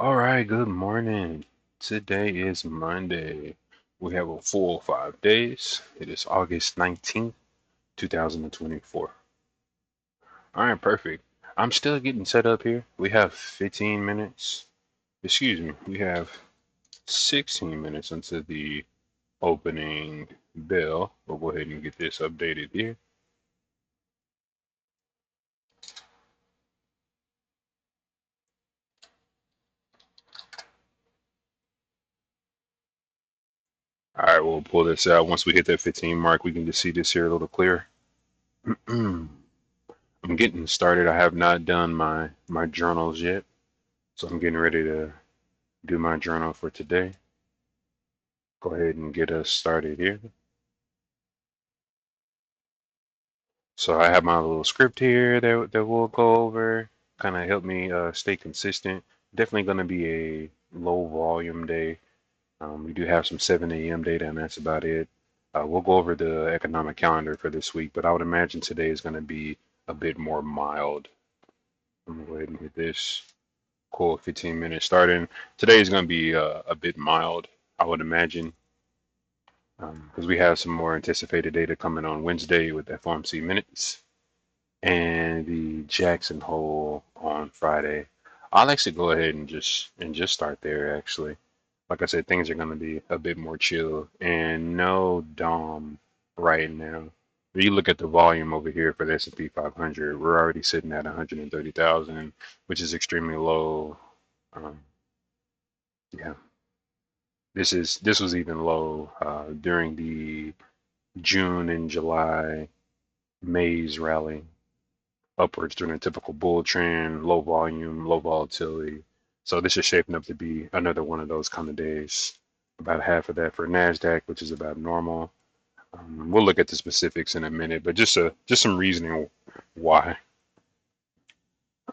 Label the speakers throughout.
Speaker 1: All right, good morning. Today is Monday. We have a full 5 days. It is August 19th, 2024. All right, perfect. I'm still getting set up here. We have 15 minutes. Excuse me, we have 16 minutes until the opening bell. We'll go ahead and get this updated here. All right, we'll pull this out. Once we hit that 15 mark, we can just see this here a little clearer. I'm getting started. I have not done my journals yet. So I'm getting ready to do my journal for today. Go ahead and get us started here. So I have my little script here that we'll go over. Kind of help me stay consistent. Definitely going to be a low volume day. We do have some 7 a.m. data, and that's about it. We'll go over the economic calendar for this week, but I would imagine today is going to be a bit more mild. I'm going to go ahead and hit this. Cool, 15 minutes starting. Today is going to be a bit mild, I would imagine. Because we have some more anticipated data coming on Wednesday with FOMC minutes and the Jackson Hole on Friday. I'll actually go ahead and just start there. Actually, like I said, things are going to be a bit more chill and no DOM right now. If you look at the volume over here for the S&P 500, we're already sitting at 130,000, which is extremely low. Um, yeah, this was even low during the June and July May's rally upwards during a typical bull trend, low volume, low volatility. So this is shaping up to be another one of those kind of days. About half of that for Nasdaq, which is about normal. We'll look at the specifics in a minute, but just some reasoning why.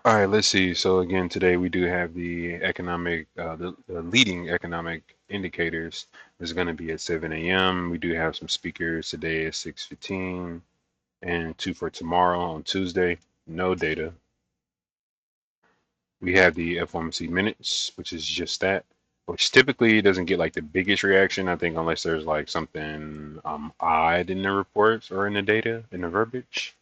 Speaker 1: All right, let's see. So again, today we do have the the leading economic indicators is going to be at 7 a.m. We do have some speakers today at 6:15 and two for tomorrow on Tuesday. No data. We have the FOMC minutes, which is just that, which typically doesn't get like the biggest reaction, I think, unless there's like something odd in the reports or in the data, in the verbiage.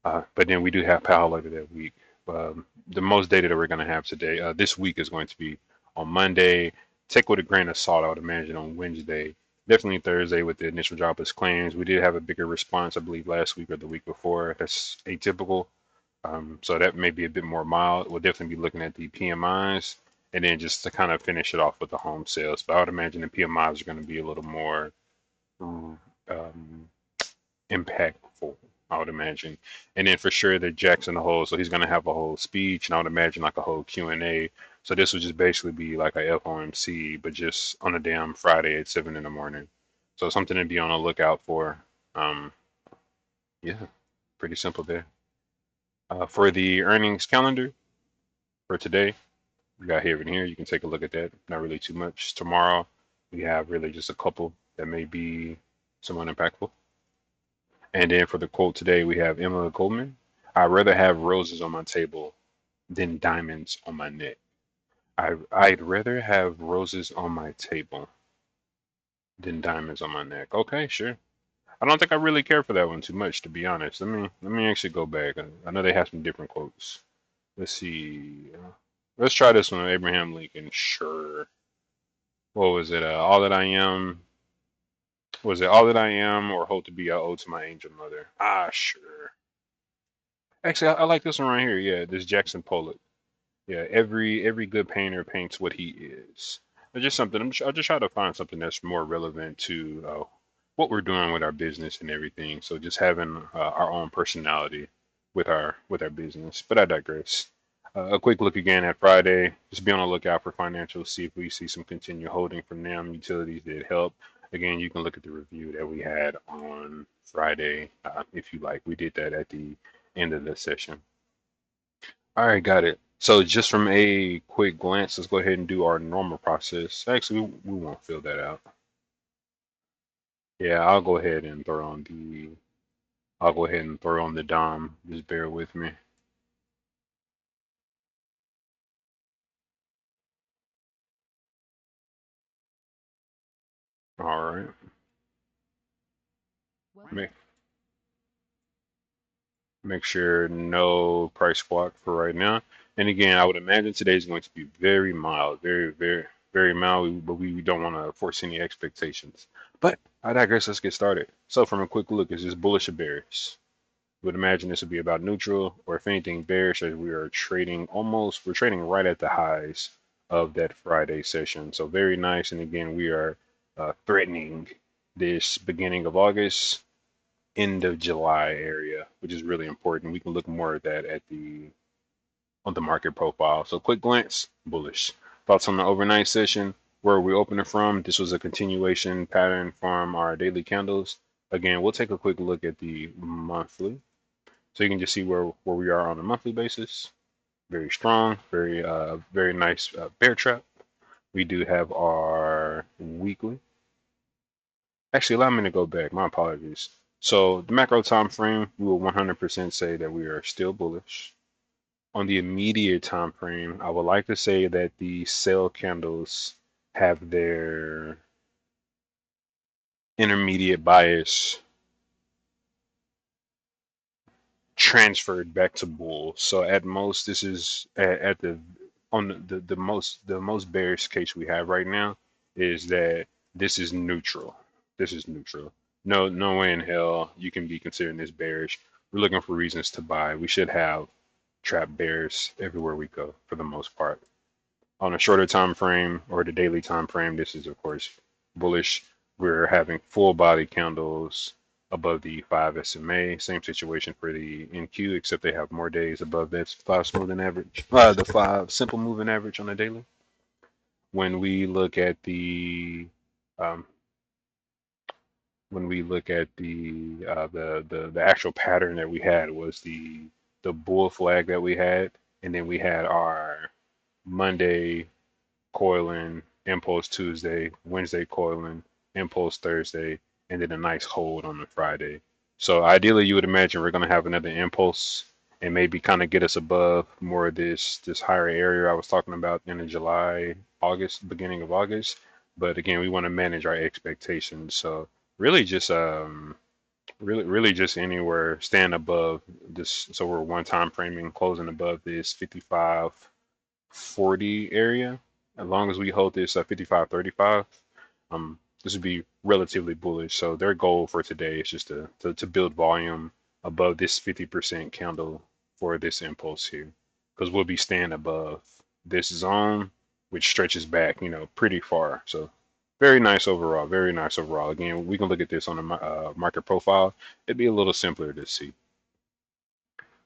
Speaker 1: But then we do have Powell later that week. The most data that we're going to have today, this week, is going to be on Monday. Take with a grain of salt, I would imagine, on Wednesday. Definitely Thursday with the initial jobless claims. We did have a bigger response, I believe, last week or the week before. That's atypical. So that may be a bit more mild. We'll definitely be looking at the PMIs and then just to kind of finish it off with the home sales. But I would imagine the PMIs are going to be a little more um, impactful, I would imagine. And then for sure the Jackson Hole, so he's going to have a whole speech and I would imagine like a whole Q&A. So this would just basically be like a FOMC, but just on a damn Friday at 7 in the morning. So something to be on the lookout for. Um, yeah, pretty simple there. For the earnings calendar for today, we got here and here. You can take a look at that. Not really too much. Tomorrow, we have really just a couple that may be somewhat impactful. And then for the quote today, we have Emma Goldman. I'd rather have roses on my table than diamonds on my neck. I'd rather have roses on my table than diamonds on my neck. Okay, sure. I don't think I really care for that one too much, to be honest. Let me actually go back. I know they have some different quotes. Let's see. Let's try this one. Abraham Lincoln. Sure. What was it? All that I am. Was it all that I am, or hope to be I owe to my angel mother? Ah, sure. Actually, I like this one right here. Yeah, this Jackson Pollock. Yeah, every good painter paints what he is. It's just something. I'll just try to find something that's more relevant to what we're doing with our business and everything. So just having our own personality with our business. But I digress. A quick look again at Friday. Just be on the lookout for financials. See if we see some continued holding from them. Utilities did help. Again, you can look at the review that we had on Friday if you like. We did that at the end of the session. All right, got it. So just from a quick glance, let's go ahead and do our normal process. Actually, we won't fill that out. Yeah, I'll go ahead and throw on the DOM. Just bear with me. All right. Make make sure no price block for right now. And again, I would imagine today is going to be very mild, very mild. But we don't want to force any expectations. But I digress. Let's get started. So, from a quick look, is this bullish or bearish? Would imagine this would be about neutral, or if anything, bearish, as we are trading we're trading right at the highs of that Friday session. So very nice. And again, we are threatening this beginning of August, end of July area, which is really important. We can look more at that at the on the market profile. So quick glance, bullish. Thoughts on the overnight session, where we opening from. This was a continuation pattern from our daily candles. Again, we'll take a quick look at the monthly. So you can just see where we are on a monthly basis. Very strong, very nice bear trap. We do have our weekly. Actually, allow me to go back. My apologies. So the macro time frame, we will 100% say that we are still bullish. On the immediate time frame, I would like to say that the sell candles have their intermediate bias transferred back to bull. So at most, this is at the on the most bearish case we have right now is that this is neutral. This is neutral. No way in hell you can be considering this bearish. We're looking for reasons to buy. We should have trap bears everywhere we go for the most part. On a shorter time frame or the daily time frame, this is of course bullish. We're having full body candles above the 5 SMA. Same situation for the NQ, except they have more days above that 5 smoothing average, the 5 simple moving average on the daily. When we look at the um, when we look at the actual pattern that we had was the bull flag that we had, and then we had our Monday coiling, impulse Tuesday, Wednesday coiling, impulse Thursday, and then a nice hold on the Friday. So ideally, you would imagine we're going to have another impulse and maybe kind of get us above more of this higher area I was talking about in the July, August, beginning of August. But again, we want to manage our expectations. So really just really just anywhere stand above this. So we're one time framing closing above this 55.40 area. As long as we hold this 55.35, this would be relatively bullish. So their goal for today is just to build volume above this 50% candle for this impulse here, because we'll be staying above this zone, which stretches back, pretty far. So very nice overall. Very nice overall. Again, we can look at this on a market profile. It'd be a little simpler to see.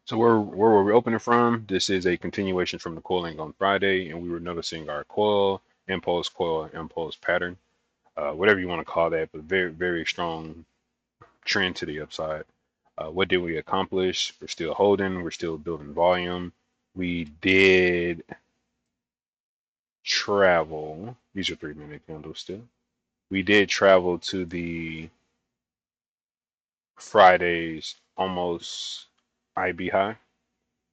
Speaker 1: So where were we opening from? This is a continuation from the coiling on Friday, and we were noticing our coil, impulse pattern, whatever you want to call that, but very strong trend to the upside. What did we accomplish? We're still holding. We're still building volume. We did travel. These are 3 minute candles still. We did travel to the Friday's almost IB high,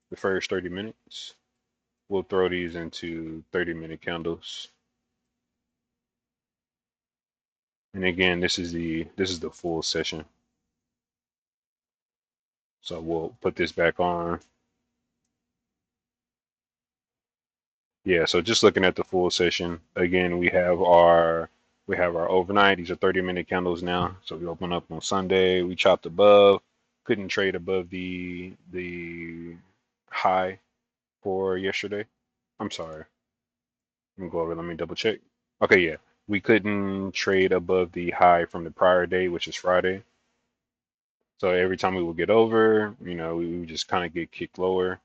Speaker 1: the first 30 minutes. We'll throw these into 30-minute candles. And again, this is the full session. So we'll put this back on. Yeah, so just looking at the full session, again, we have our overnight. These are 30-minute candles now. So we open up on Sunday. We chopped above, couldn't trade above the high for yesterday. I'm sorry. Let me go over, let me double check. Okay, yeah. We couldn't trade above the high from the prior day, which is Friday. So every time we would get over, we would just kind of get kicked lower.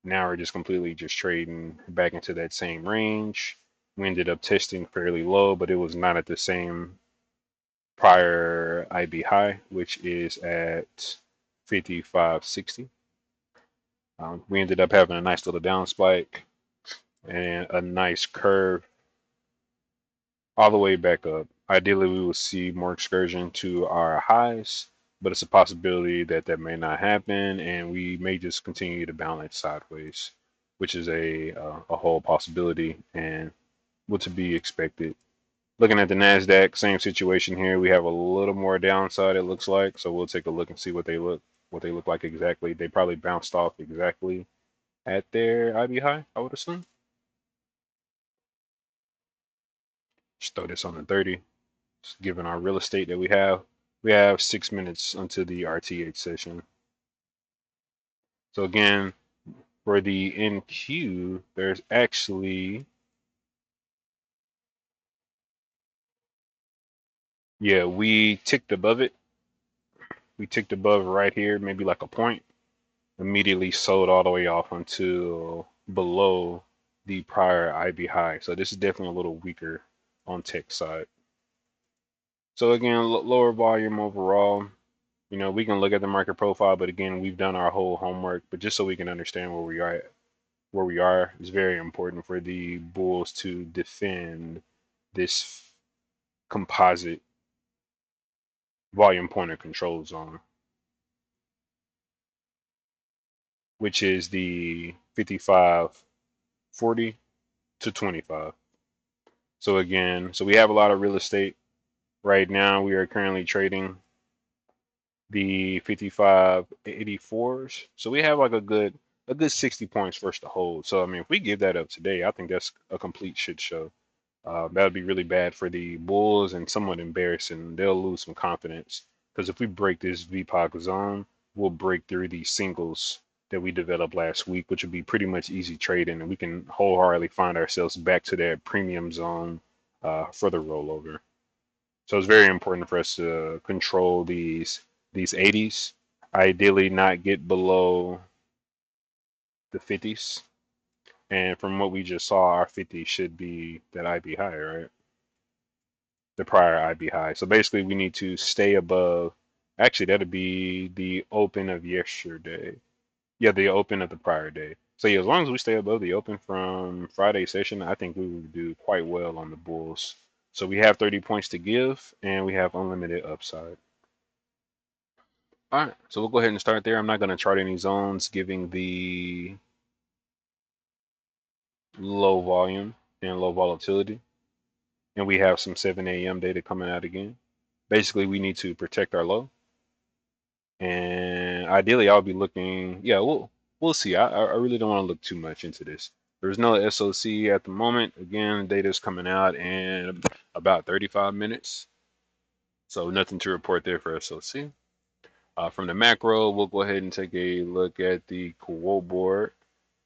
Speaker 1: Now we're just completely just trading back into that same range. We ended up testing fairly low, but it was not at the same prior IB high, which is at 55.60. We ended up having a nice little down spike and a nice curve all the way back up. Ideally, we will see more excursion to our highs, but it's a possibility that that may not happen, and we may just continue to balance sideways, which is a whole possibility and what to be expected. Looking at the Nasdaq, same situation here. We have a little more downside, it looks like. So we'll take a look and see what they look like exactly. They probably bounced off exactly at their IB high, I would assume. Just throw this on the 30. Just given our real estate that we have 6 minutes until the RTH session. So again, for the NQ, there's actually, yeah, we ticked above it. We ticked above right here, maybe like a point. Immediately sold all the way off until below the prior IB high. So this is definitely a little weaker on tech side. So again, lower volume overall. We can look at the market profile, but again, we've done our whole homework. But just so we can understand where we are, it's very important for the bulls to defend this composite volume pointer control zone, which is the 55.40 to 25. So again, we have a lot of real estate. Right now, we are currently trading the 55.84s. So we have like a good 60 points for us to hold. So I mean, if we give that up today, I think that's a complete shit show. That would be really bad for the Bulls and somewhat embarrassing. They'll lose some confidence because if we break this VPOC zone, we'll break through these singles that we developed last week, which would be pretty much easy trading, and we can wholeheartedly find ourselves back to that premium zone for the rollover. So it's very important for us to control these 80s. Ideally, not get below the 50s. And from what we just saw, our 50 should be that IB high, right? The prior IB high. So basically, we need to stay above. Actually, that'd be the open of yesterday. Yeah, the open of the prior day. So yeah, as long as we stay above the open from Friday session, I think we will do quite well on the Bulls. So we have 30 points to give, and we have unlimited upside. All right, so we'll go ahead and start there. I'm not going to chart any zones, giving the low volume and low volatility. And we have some 7 a.m. data coming out again. Basically, we need to protect our low. And ideally, I'll be looking. Yeah, we'll see. I really don't want to look too much into this. There's no SOC at the moment. Again, data's coming out in about 35 minutes. So nothing to report there for SOC. From the macro, we'll go ahead and take a look at the quote board.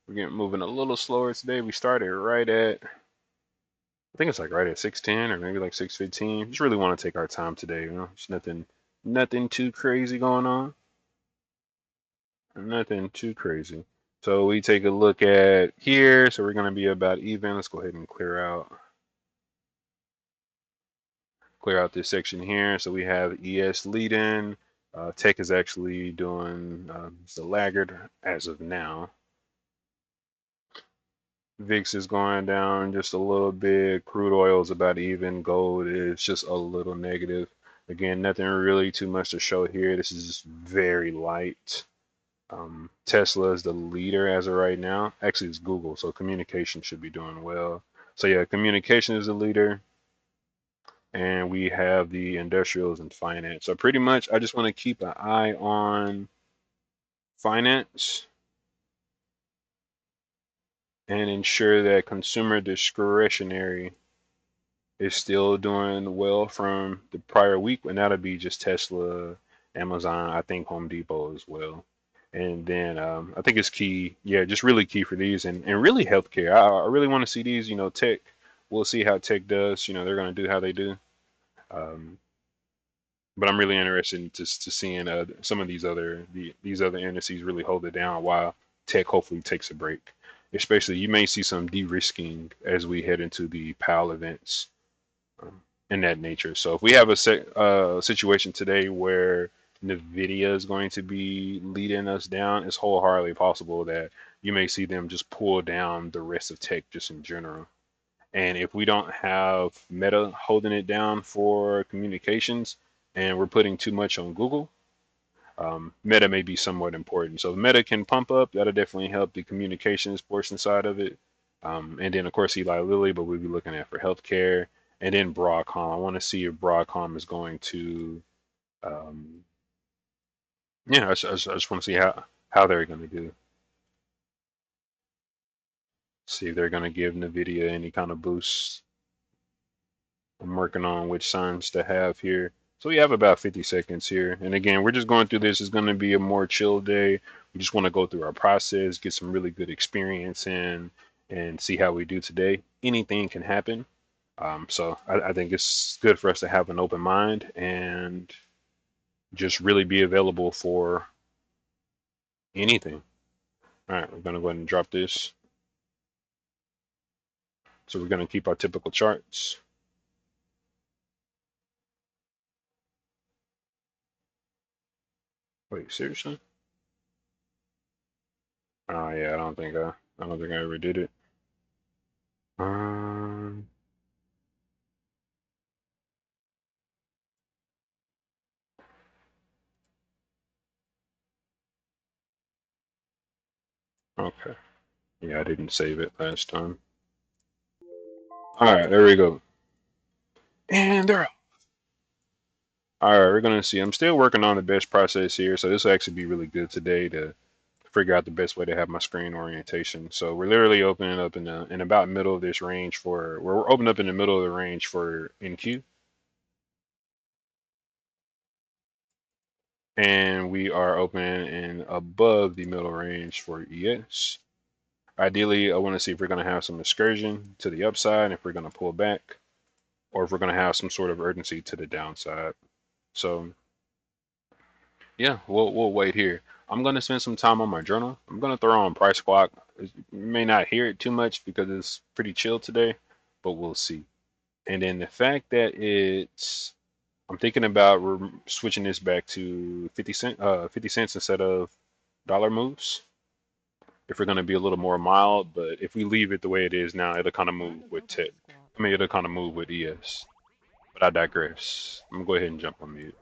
Speaker 1: We're getting moving a little slower today. We started right at, I think it's like right at 6:10 or maybe like 6:15. Just really want to take our time today. There's nothing too crazy going on. Nothing too crazy. So we take a look at here. So we're going to be about even. Let's go ahead and clear out this section here. So we have ES leading. Tech is actually doing the laggard as of now. VIX is going down just a little bit. Crude oil is about even. Gold is just a little negative. Again, nothing really too much to show here. This is very light. Tesla is the leader as of right now. Actually, it's Google, so communication should be doing well. So yeah, communication is the leader, and we have the industrials and finance. So pretty much, I just want to keep an eye on finance and ensure that consumer discretionary is still doing well from the prior week, and that'll be just Tesla, Amazon, I think Home Depot as well. And then I think it's key, yeah, just really key for these and really healthcare. I really want to see these, tech. We'll see how tech does. They're going to do how they do. Um, but I'm really interested in to seeing some of these other indices really hold it down while tech hopefully takes a break. Especially, you may see some de-risking as we head into the PAL events um, in that nature. So if we have a situation today where NVIDIA is going to be leading us down, it's wholeheartedly possible that you may see them just pull down the rest of tech just in general. And if we don't have Meta holding it down for communications and we're putting too much on Google, Meta may be somewhat important. So if Meta can pump up, that'll definitely help the communications portion side of it. And then of course Eli Lilly, but we'll be looking at for healthcare. and then Broadcom. I want to see if Broadcom is going to, um, yeah, I just want to see how they're going to do. See if they're going to give NVIDIA any kind of boost. I'm working on which signs to have here. So we have about 50 seconds here. And again, we're just going through this. It's going to be a more chill day. We just want to go through our process, get some really good experience in, and see how we do today. Anything can happen. So I think it's good for us to have an open mind and just really be available for anything. All right, we're going to go ahead and drop this. So we're going to keep our typical charts. Wait, seriously? Oh yeah, I don't think I ever did it. Um, okay. Yeah, I didn't save it last time. All right, there we go. And they're out. All right, we're gonna see. I'm still working on the best process here, so this will actually be really good today to figure out the best way to have my screen orientation. So we're literally opening up in about middle of this range for we're opening up in the middle of the range for NQ, and we are opening in above the middle range for ES. Ideally, I want to see if we're going to have some excursion to the upside, if we're going to pull back, or if we're going to have some sort of urgency to the downside. So yeah, we'll wait here. I'm going to spend some time on my journal. I'm going to throw on price clock. You may not hear it too much because it's pretty chill today, but we'll see. And then the fact that I'm thinking about switching this back to 50 cents instead of dollar moves. If we're going to be a little more mild, but if we leave it the way it is now, it'll kind of move with tech. I mean, it'll kind of move with ES. But I digress. I'm gonna go ahead and jump on mute.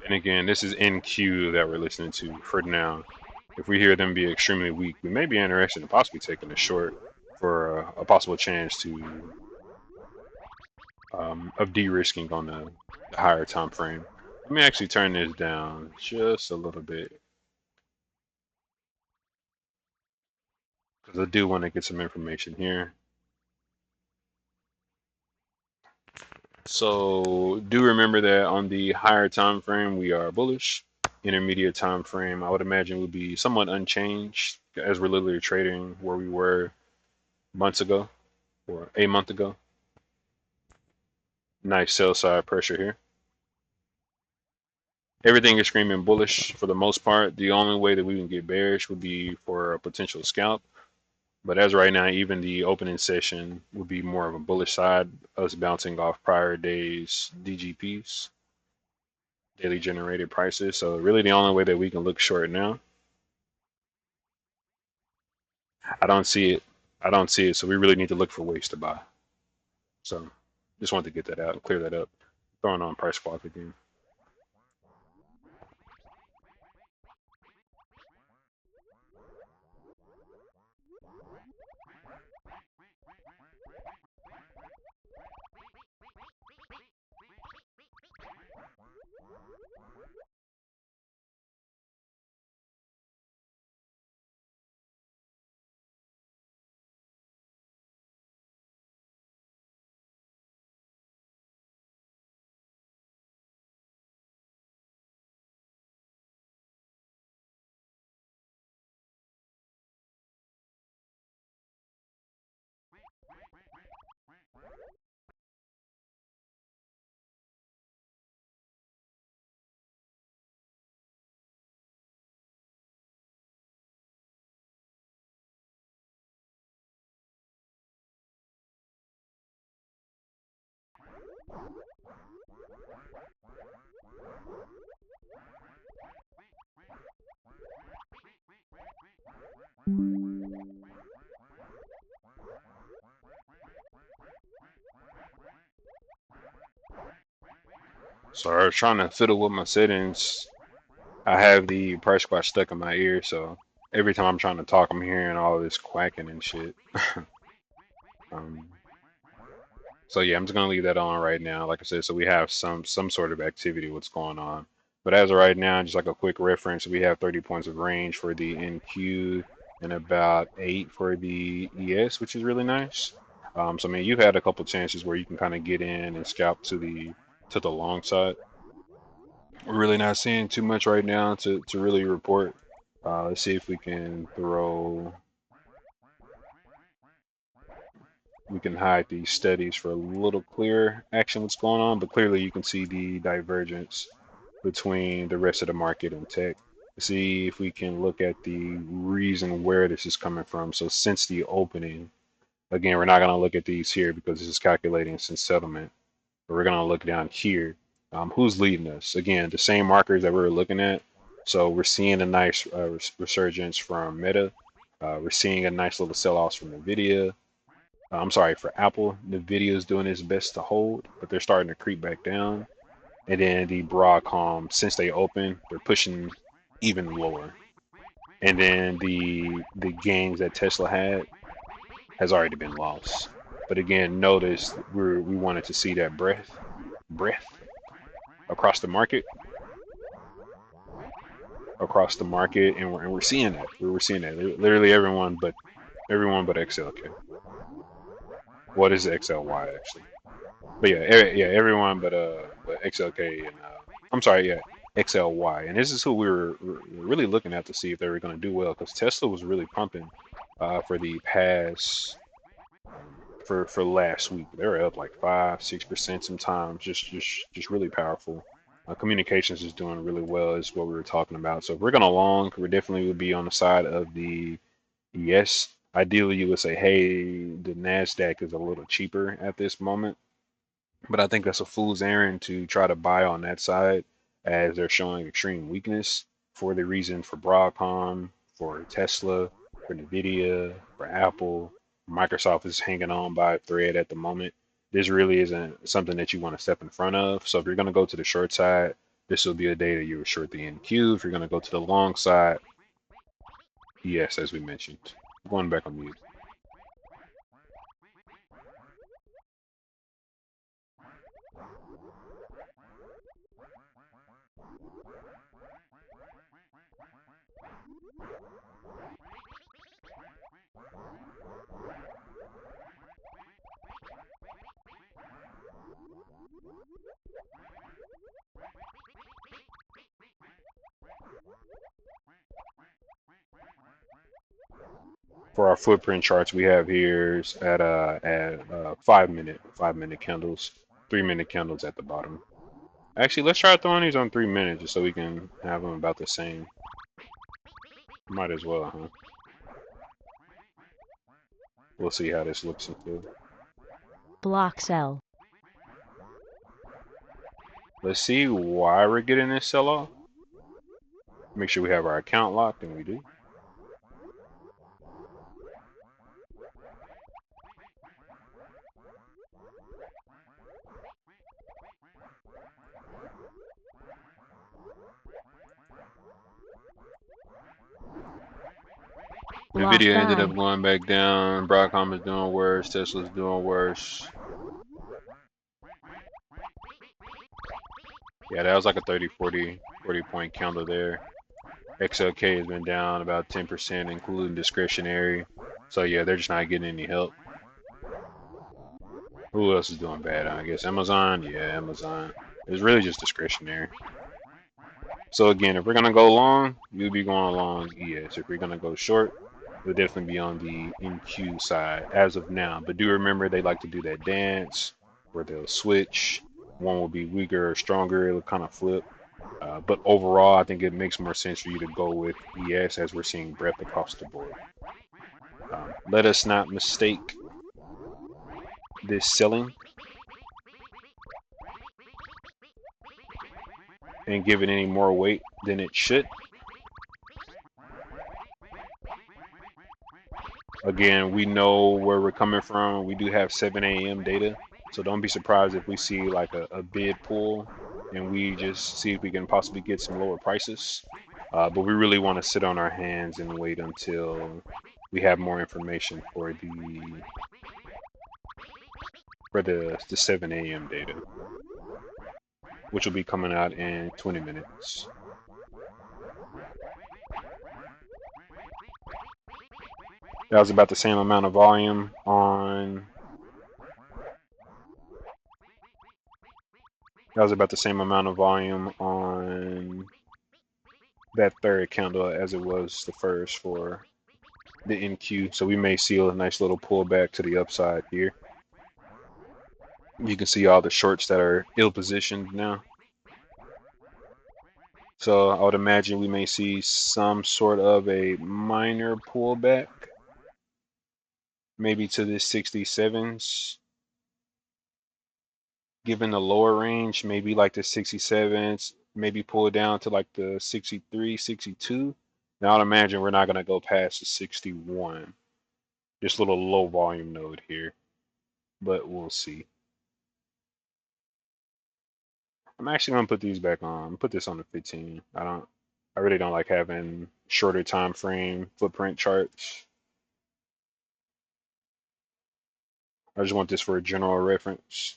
Speaker 1: And again, this is NQ that we're listening to for now. If we hear them be extremely weak, we may be interested in possibly taking a short for a possible chance to of de-risking on the higher time frame. Let me actually turn this down just a little bit because I do want to get some information here. So do remember that on the higher time frame we are bullish. Intermediate time frame I would imagine would be somewhat unchanged as we're literally trading where we were months ago or a month ago. Nice sell side pressure here. Everything is screaming bullish for the most part. The only way that we can get bearish would be for a potential scalp. But as right now, even the opening session would be more of a bullish side, us bouncing off prior days DGPs, daily generated prices. So really the only way that we can look short now. I don't see it. I don't see it. So we really need to look for ways to buy. So just wanted to get that out and clear that up. Throwing on price swap again. So I was trying to fiddle with my settings. I have the price squat stuck in my ear, so Every time I'm trying to talk, I'm hearing all this quacking and shit. Um, so yeah, I'm just gonna leave that on right now. Like I said, so we have some sort of activity what's going on. But as of right now, just like a quick reference, we have 30 points of range for the NQ and about 8 for the ES, which is really nice. So I mean, you've had a couple chances where you can kind of get in and scalp to the long side. We're really not seeing too much right now to really report. Let's see if we can throw. We can hide these studies for a little clearer action what's going on, but clearly you can see the divergence between the rest of the market and tech. See if we can look at the reason where this is coming from. So since the opening, again, we're not going to look at these here because this is calculating since settlement, but we're going to look down here. Who's leading us? Again, the same markers that we were looking at. So we're seeing a nice resurgence from Meta. We're seeing a nice little sell-offs from Nvidia. I'm sorry, for Apple, Nvidia is doing its best to hold, but they're starting to creep back down. And then the Broadcom, since they opened, they're pushing even lower. And then the gains that Tesla had has already been lost. But again, notice we wanted to see that breath across the market, and we're seeing that. We're seeing that. Literally everyone but XLK. What is XLY actually? But yeah, yeah, everyone but XLK and I'm sorry, yeah, XLY. And this is who we were really looking at to see if they were going to do well because Tesla was really pumping for the past for last week. They were up like 5-6% sometimes, just really powerful. Communications is doing really well, is what we were talking about. So if we're gonna long, we definitely would be on the side of the yes. Ideally, you would say, hey, the Nasdaq is a little cheaper at this moment. But I think that's a fool's errand to try to buy on that side as they're showing extreme weakness for the reason for Broadcom, for Tesla, for Nvidia, for Apple. Microsoft is hanging on by a thread at the moment. This really isn't something that you want to step in front of. So if you're going to go to the short side, this will be a day that you would short the NQ. If you're going to go to the long side, yes, as we mentioned. Going back on mute. For our footprint charts we have here is at 5 minute candles, 3 minute candles at the bottom. Actually, let's try throwing these on 3 minutes just so we can have them about the same. Might as well, huh? We'll see how this looks and feel.
Speaker 2: Block sell.
Speaker 1: Let's see why we're getting this sell off. Make sure we have our account locked, and we do.
Speaker 2: Block
Speaker 1: Nvidia ended
Speaker 2: buy.
Speaker 1: up going back down. Broadcom is doing worse. Tesla's doing worse. Yeah, that was like a 30, 40 point candle there. XLK has been down about 10%, including discretionary. So yeah, they're just not getting any help. Who else is doing bad? I guess Amazon. Yeah, Amazon. It's really just discretionary. So again, if we're gonna go long, you'll be going long ES. If we're gonna go short, we'll definitely be on the NQ side as of now. But do remember they like to do that dance where they'll switch. One will be weaker or stronger. It'll kind of flip. But overall, I think it makes more sense for you to go with ES as we're seeing breadth across the board. Let us not mistake this selling and give it any more weight than it should. Again, we know where we're coming from. We do have 7 a.m. data, so don't be surprised if we see like a bid pull and we just see if we can possibly get some lower prices. But we really want to sit on our hands and wait until we have more information for the 7 a.m. data, which will be coming out in 20 minutes. That was about the same amount of volume on that was about the same amount of volume on that third candle as it was the first for the NQ. So we may see a nice little pullback to the upside here. You can see all the shorts that are ill positioned now. So I would imagine we may see some sort of a minor pullback, maybe to the 67s. Given the lower range, maybe like the 67s, maybe pull down to like the 63, 62. Now I'd imagine we're not going to go past the 61. Just a little low volume node here, but we'll see. I'm actually going to put these back on. Put this on the 15. I really don't like having shorter time frame footprint charts. I just want this for a general reference.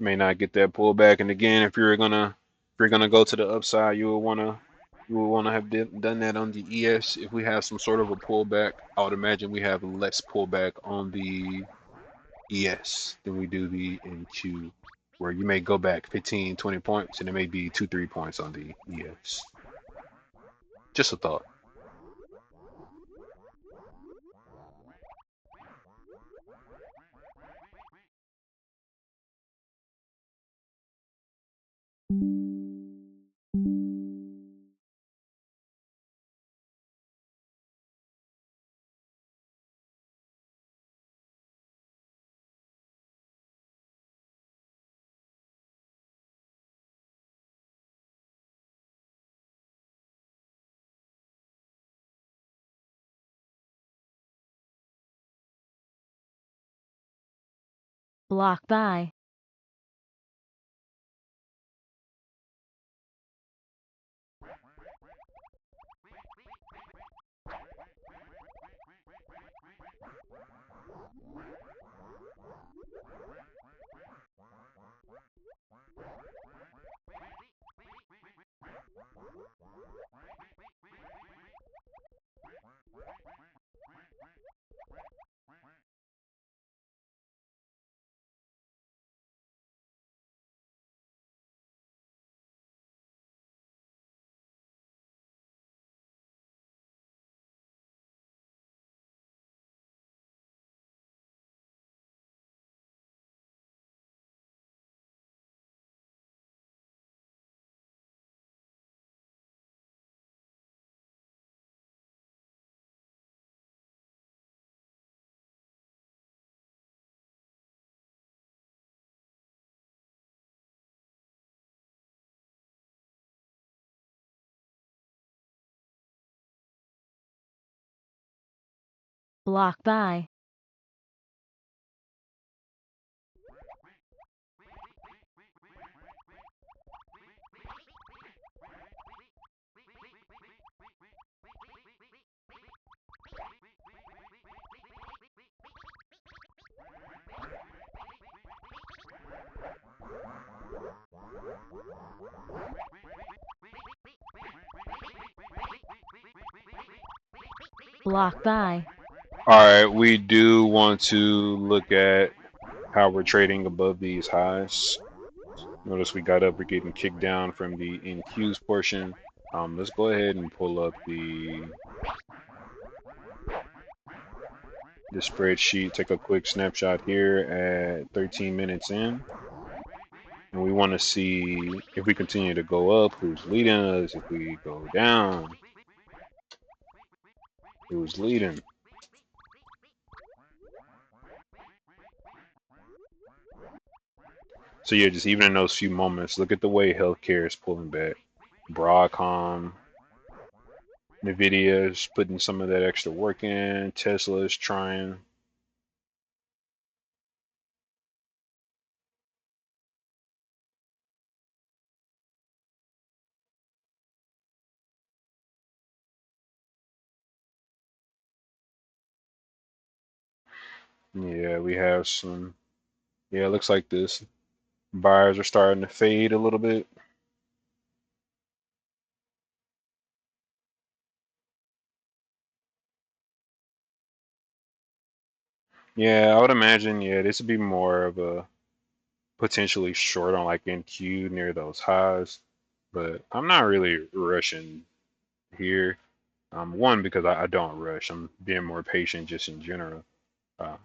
Speaker 1: May not get that pullback, and again, if you're gonna go to the upside, you will wanna have done that on the ES. If we have some sort of a pullback, I would imagine we have less pullback on the ES than we do the NQ, where you may go back 15, 20 points, and it may be 2, 3 points on the ES. Just a thought.
Speaker 2: Block buy. Block buy. Block buy.
Speaker 1: All right, we do want to look at how we're trading above these highs. Notice we got up, we're getting kicked down from the NQs portion. Let's go ahead and pull up the spreadsheet, take a quick snapshot here at 13 minutes in. And we want to see if we continue to go up, who's leading us. If we go down, who's leading. So yeah, just even in those few moments, look at the way healthcare is pulling back. Broadcom, Nvidia is putting some of that extra work in. Tesla is trying. Yeah, we have some. Yeah, it looks like this. Buyers are starting to fade a little bit. Yeah, I would imagine, yeah, this would be more of a potentially short on like NQ near those highs. But I'm not really rushing here. One, because I don't rush. I'm being more patient just in general. Uh,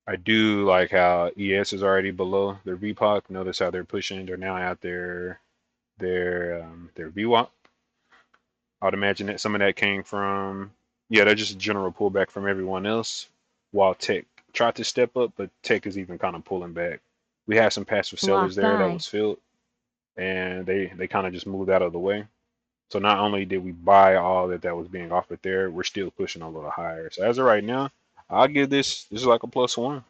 Speaker 1: I do like how ES is already below their VPOC. Notice how they're pushing. They're now at their VWAP. I would imagine that some of that came from, yeah, they're just a general pullback from everyone else, while Tech tried to step up, but Tech is even kind of pulling back. We had some passive
Speaker 2: Block
Speaker 1: sellers there that
Speaker 2: buy.
Speaker 1: was filled, and they kind of just moved out of the way. So not only did we buy all that was being offered there, we're still pushing a little higher. So as of right now, I'll give this is like a +1.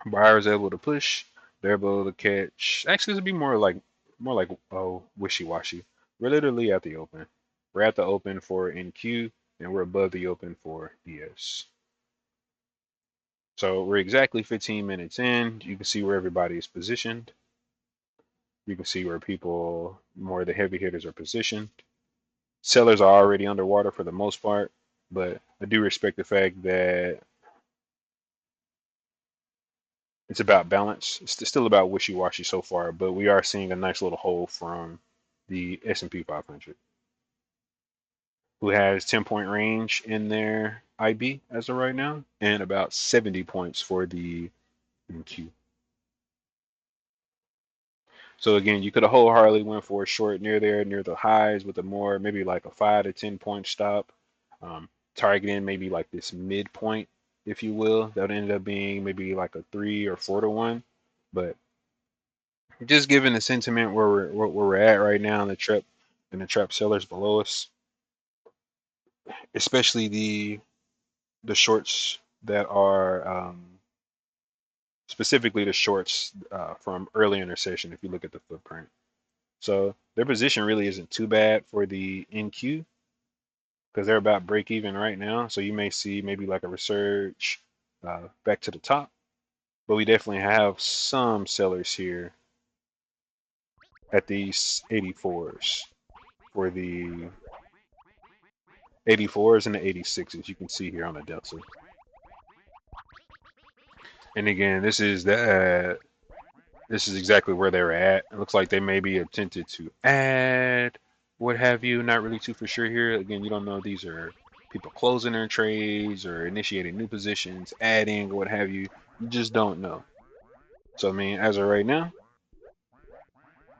Speaker 1: Buyers able to push, they're able to catch. Actually, this would be more like wishy-washy. We're literally at the open. We're at the open for NQ, and we're above the open for ES. So we're exactly 15 minutes in. You can see where everybody is positioned. You can see where people, more of the heavy hitters, are positioned. Sellers are already underwater for the most part, but I do respect the fact that it's about balance. It's still about wishy-washy so far, but we are seeing a nice little hold from the S&P 500, who has 10-point range in their IB as of right now, and about 70 points for the NQ. So again, you could have wholeheartedly went for a short near there, near the highs, with a more maybe like a 5 to 10 point stop, um, targeting maybe like this midpoint, if you will. That ended up being maybe like a 3 or 4 to 1, but just given the sentiment where we're at right now in the trap sellers below us, especially the shorts that are specifically the shorts from early intercession. If you look at the footprint, so their position really isn't too bad for the NQ because they're about break even right now. So you may see maybe like a resurge back to the top, but we definitely have some sellers here at these 84s for the 84s and the 86s. You can see here on the delta. And again, this is exactly where they're at. It looks like they maybe attempted to add what have you. Not really too for sure here. Again, you don't know, these are people closing their trades or initiating new positions, adding or what have you. You just don't know. So I mean, as of right now,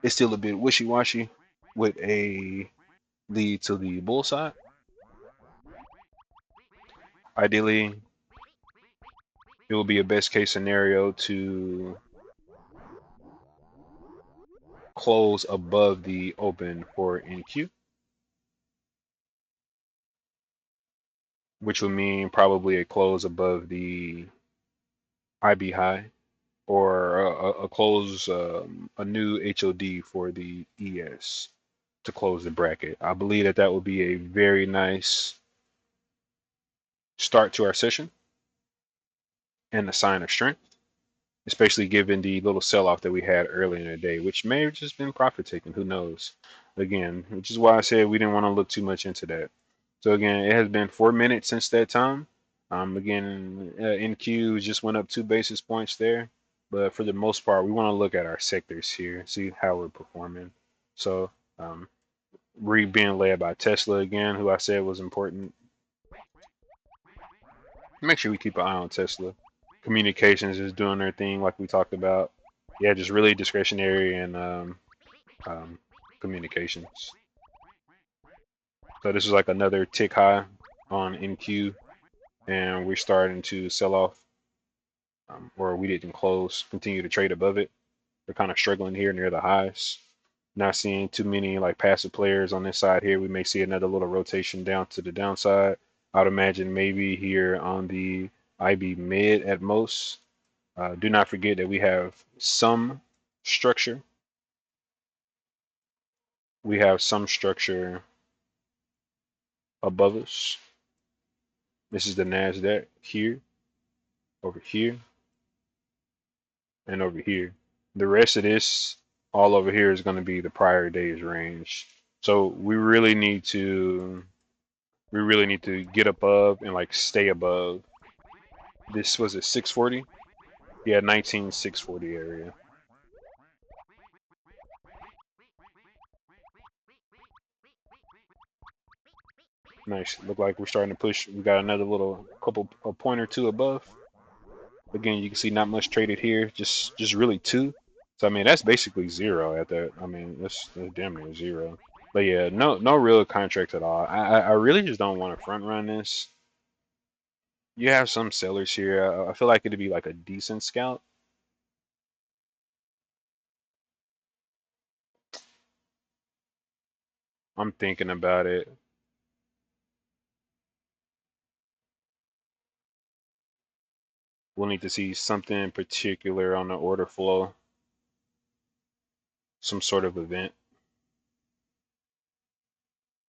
Speaker 1: it's still a bit wishy-washy with a lead to the bull side. Ideally, it will be a best case scenario to close above the open for NQ, which would mean probably a close above the IB high, or a close a new HOD for the ES to close the bracket. I believe that would be a very nice start to our session and a sign of strength, especially given the little sell-off that we had earlier in the day, which may have just been profit taking. Who knows? Again, which is why I said we didn't want to look too much into that. So again, it has been 4 minutes since that time. Again, NQ just went up 2 basis points there, but for the most part, we want to look at our sectors here, see how we're performing. So, um, we being led by Tesla again, who I said was important. Make sure we keep an eye on Tesla. Communications is doing their thing, like we talked about. Yeah, just really discretionary and um, communications. So this is like another tick high on NQ, and we're starting to sell off, or we didn't close, continue to trade above it. We're kind of struggling here near the highs. Not seeing too many like passive players on this side here. We may see another little rotation down to the downside. I'd imagine maybe here on the IB mid at most. Do not forget that we have some structure. We have some structure above us. This is the NASDAQ here. over here, and over here. The rest of this, all over here, is going to be the prior day's range. So we really need to get above and like stay above. This was at 640. Yeah, 19640 area. Nice. Look like we're starting to push. We got another little couple a point or two above. Again, you can see not much traded here. Just really two. So I mean that's basically zero at that. I mean that's damn near zero. But yeah, no real contracts at all. I really just don't want to front run this. You have some sellers here. I feel like it'd be like a decent scout. I'm thinking about it. We'll need to see something particular on the order flow, some sort of event.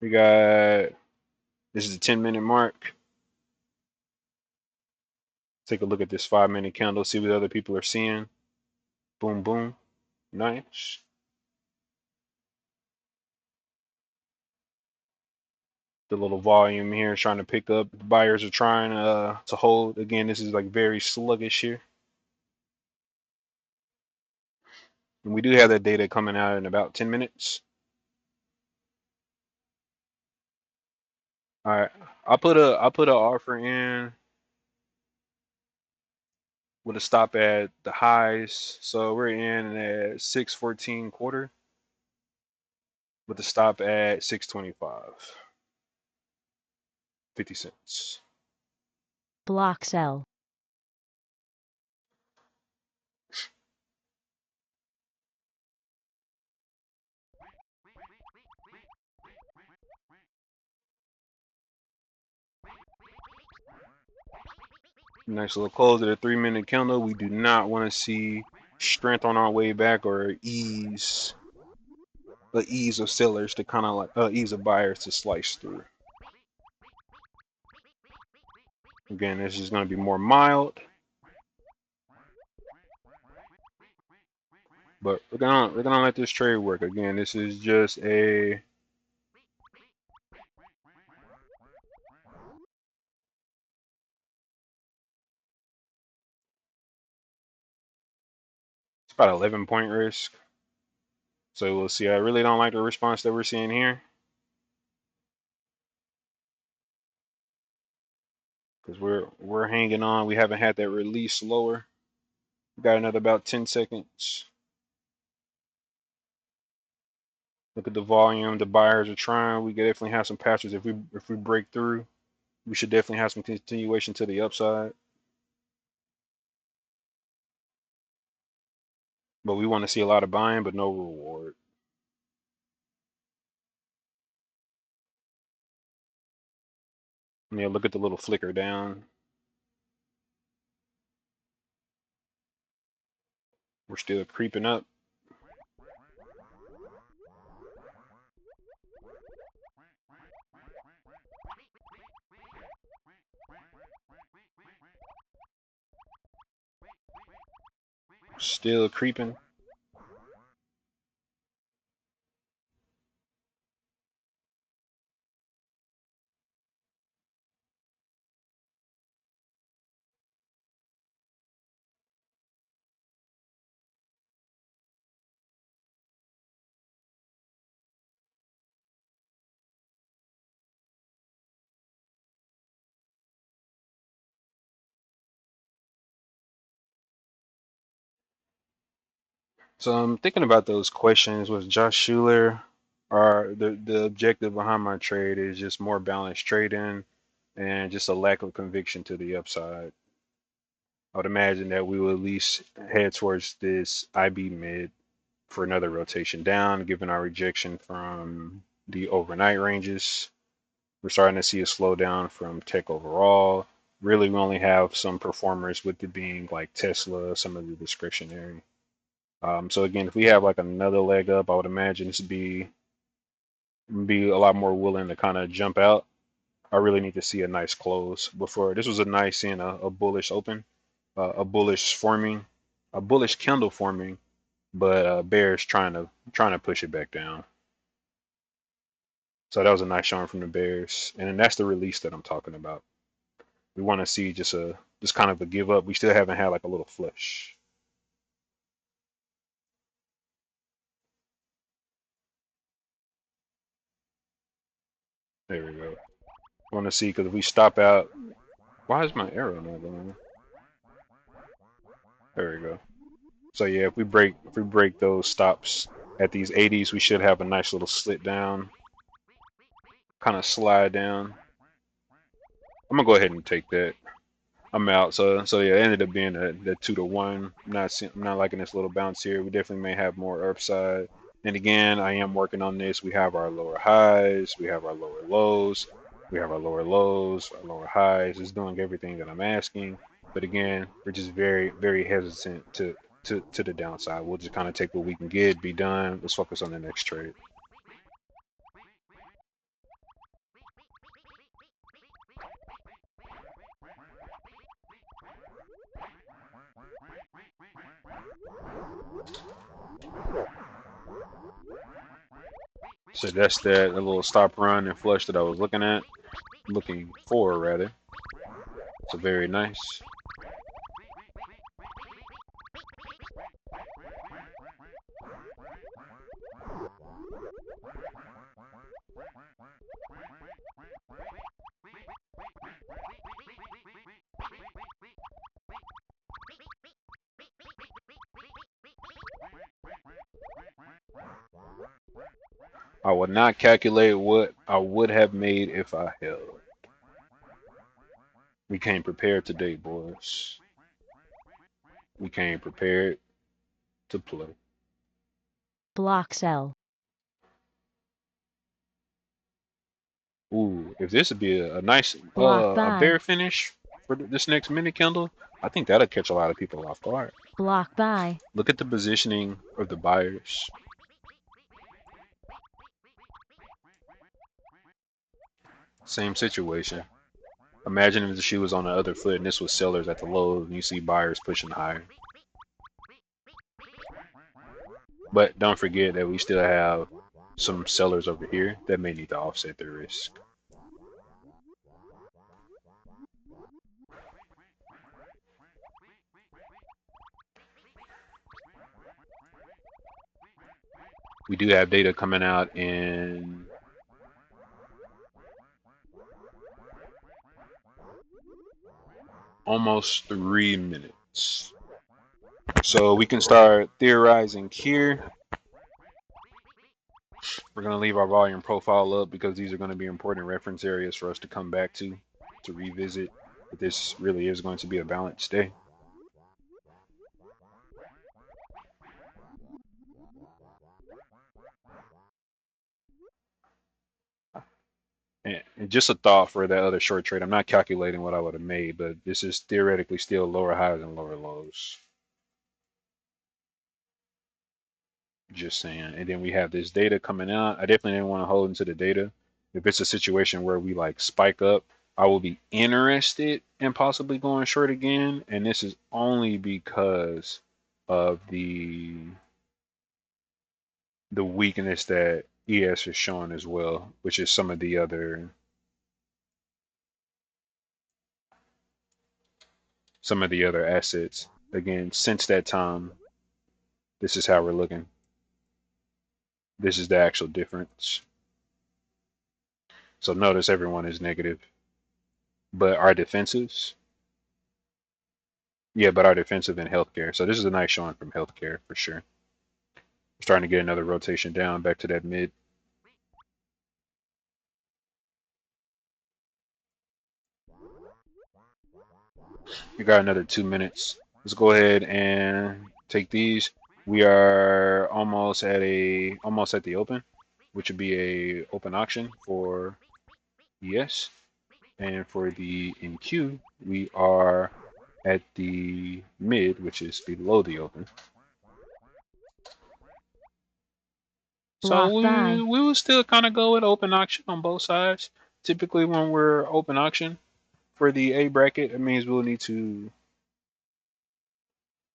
Speaker 1: We got this is the 10-minute mark. Take a look at this 5-minute candle, see what other people are seeing. Boom, boom. Nice. The little volume here is trying to pick up. The buyers are trying to hold. Again, this is like very sluggish here. And we do have that data coming out in about 10 minutes. All right. I'll put a offer in with a stop at the highs. So we're in at 614 quarter with a stop at 625. 50 cents.
Speaker 2: Block sell.
Speaker 1: Nice little close at a 3-minute candle. We do not want to see strength on our way back or the ease of sellers to kind of like ease of buyers to slice through. Again, this is going to be more mild, but we're gonna let this trade work. Again, this is just a it's about 11-point risk. So we'll see. I really don't like the response that we're seeing here because we're hanging on. We haven't had that release lower. We got another about 10 seconds. Look at the volume. The buyers are trying. We definitely have some patches. If we break through, we should definitely have some continuation to the upside. But we want to see a lot of buying, but no reward. Yeah, look at the little flicker down. We're still creeping up. Still creeping. So I'm thinking about those questions with Josh Schuler. The objective behind my trade is just more balanced trading and just a lack of conviction to the upside. I would imagine that we will at least head towards this IB mid for another rotation down, given our rejection from the overnight ranges. We're starting to see a slowdown from tech overall. Really, we only have some performers with it being like Tesla, some of the discretionary. So again, if we have like another leg up, I would imagine this would be a lot more willing to kind of jump out. I really need to see a nice close before this was a nice and a bullish open. a bullish forming, a bullish candle forming, but bears trying to push it back down. So that was a nice showing from the bears, and then that's the release that I'm talking about. We want to see just kind of a give up. We still haven't had like a little flush. There we go. Want to see because if we stop out, why is my arrow not going? There we go. So yeah, if we break those stops at these 80s, we should have a nice little slit down, kind of slide down. I'm gonna go ahead and take that. I'm out. So yeah, it ended up being the 2-1. I'm not liking this little bounce here. We definitely may have more upside. And again, I am working on this. We have our lower highs, we have our lower lows, we have our lower lows, our lower highs. It's doing everything that I'm asking. But again, we're just very, very hesitant to the downside. We'll just kind of take what we can get, be done. Let's focus on the next trade. So that's that a little stop run and flush that I was looking for rather. So very nice. I would not calculate what I would have made if I held. We came prepared today, boys. We came prepared to play.
Speaker 2: Block sell.
Speaker 1: Ooh, if this would be a nice
Speaker 2: Block
Speaker 1: a
Speaker 2: buy.
Speaker 1: bear finish for this next mini candle, I think that'll catch a lot of people off guard.
Speaker 2: Block buy.
Speaker 1: Look at the positioning of the buyers. Same situation. Imagine if she was on the other foot and this was sellers at the lows and you see buyers pushing higher. But don't forget that we still have some sellers over here that may need to offset their risk. We do have data coming out in almost 3 minutes. So we can start theorizing here. We're going to leave our volume profile up because these are going to be important reference areas for us to come back to revisit. But this really is going to be a balanced day. And just a thought for that other short trade. I'm not calculating what I would have made, but this is theoretically still lower highs and lower lows. Just saying. And then we have this data coming out. I definitely didn't want to hold into the data. If it's a situation where we like spike up, I will be interested in possibly going short again. And this is only because of the weakness that ES is showing as well, which is some of the other assets. Again, since that time, this is how we're looking. This is the actual difference. So notice everyone is negative, but our defensives, yeah, but our defensive in healthcare. So this is a nice showing from healthcare for sure. We're starting to get another rotation down back to that mid. We got another 2 minutes. Let's go ahead and take these. We are almost at the open, which would be a open auction for ES. And for the NQ, we are at the mid, which is below the open. So
Speaker 2: Block
Speaker 1: we
Speaker 2: buy.
Speaker 1: we will still kind of go with open auction on both sides. Typically, when we're open auction for the A bracket, it means we'll need to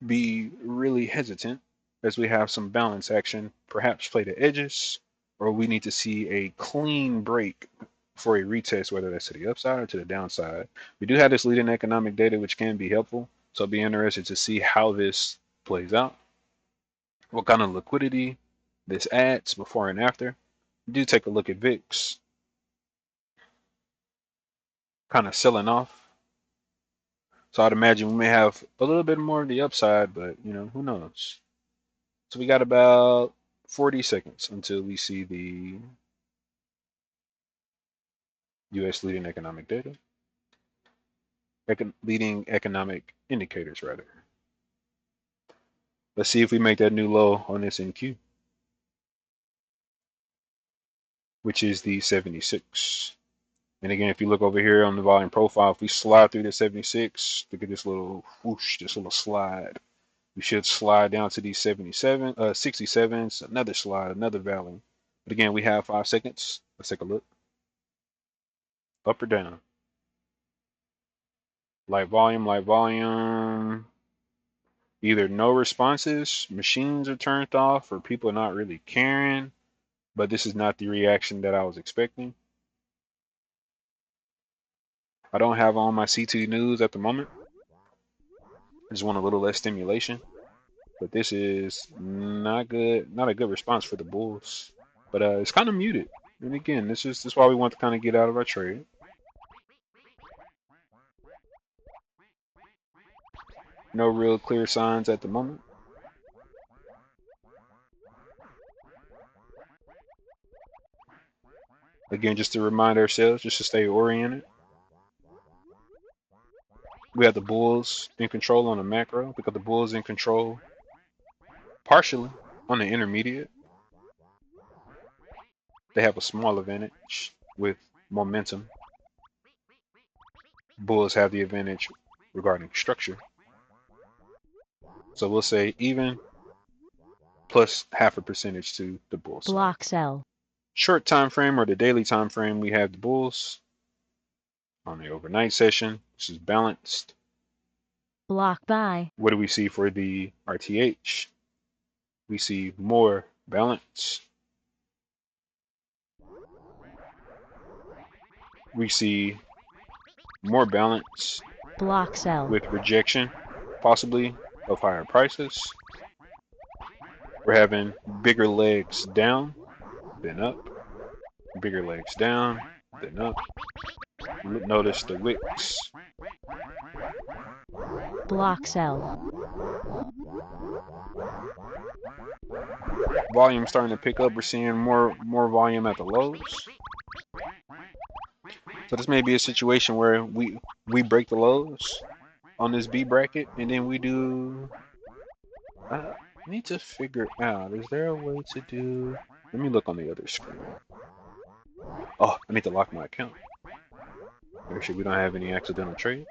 Speaker 1: be really hesitant as we have some balance action, perhaps play the edges, or we need to see a clean break for a retest, whether that's to the upside or to the downside. We do have this leading economic data, which can be helpful. So I'll be interested to see how this plays out, what kind of liquidity this adds before and after. Do take a look at VIX, kind of selling off. So I'd imagine we may have a little bit more of the upside, but who knows? So we got about 40 seconds until we see the U.S. leading economic data, leading economic indicators rather. Let's see if we make that new low on this NQ, which is the 76. And again, if you look over here on the volume profile, if we slide through the 76, look at this little whoosh, this little slide. We should slide down to these 67s, another slide, another valley. But again, we have 5 seconds. Let's take a look. Up or down? Light volume, light volume. Either no responses, machines are turned off, or people are not really caring. But this is not the reaction that I was expecting. I don't have on my C2 news at the moment. I just want a little less stimulation. But this is not good, not a good response for the Bulls. But it's kind of muted. And again, this is why we want to kind of get out of our trade. No real clear signs at the moment. Again, just to remind ourselves, just to stay oriented. We have the Bulls in control on the macro. We got the Bulls in control partially on the intermediate. They have a small advantage with momentum. Bulls have the advantage regarding structure. So we'll say even plus half a percentage to the Bulls side.
Speaker 2: Block sell.
Speaker 1: Short time frame or the daily time frame, we have the Bulls on the overnight session. This is balanced.
Speaker 2: Block buy.
Speaker 1: What do we see for the RTH? We see more balance. We see more balance
Speaker 2: Block sell.
Speaker 1: with rejection, possibly of higher prices. We're having bigger legs down than up, bigger legs down than up. Notice the wicks.
Speaker 2: Block sell.
Speaker 1: Volume starting to pick up. We're seeing more volume at the lows. So this may be a situation where we break the lows on this B bracket, and then we do. I need to figure out. Is there a way to do? Let me look on the other screen. Oh, I need to lock my account. Make sure we don't have any accidental trades.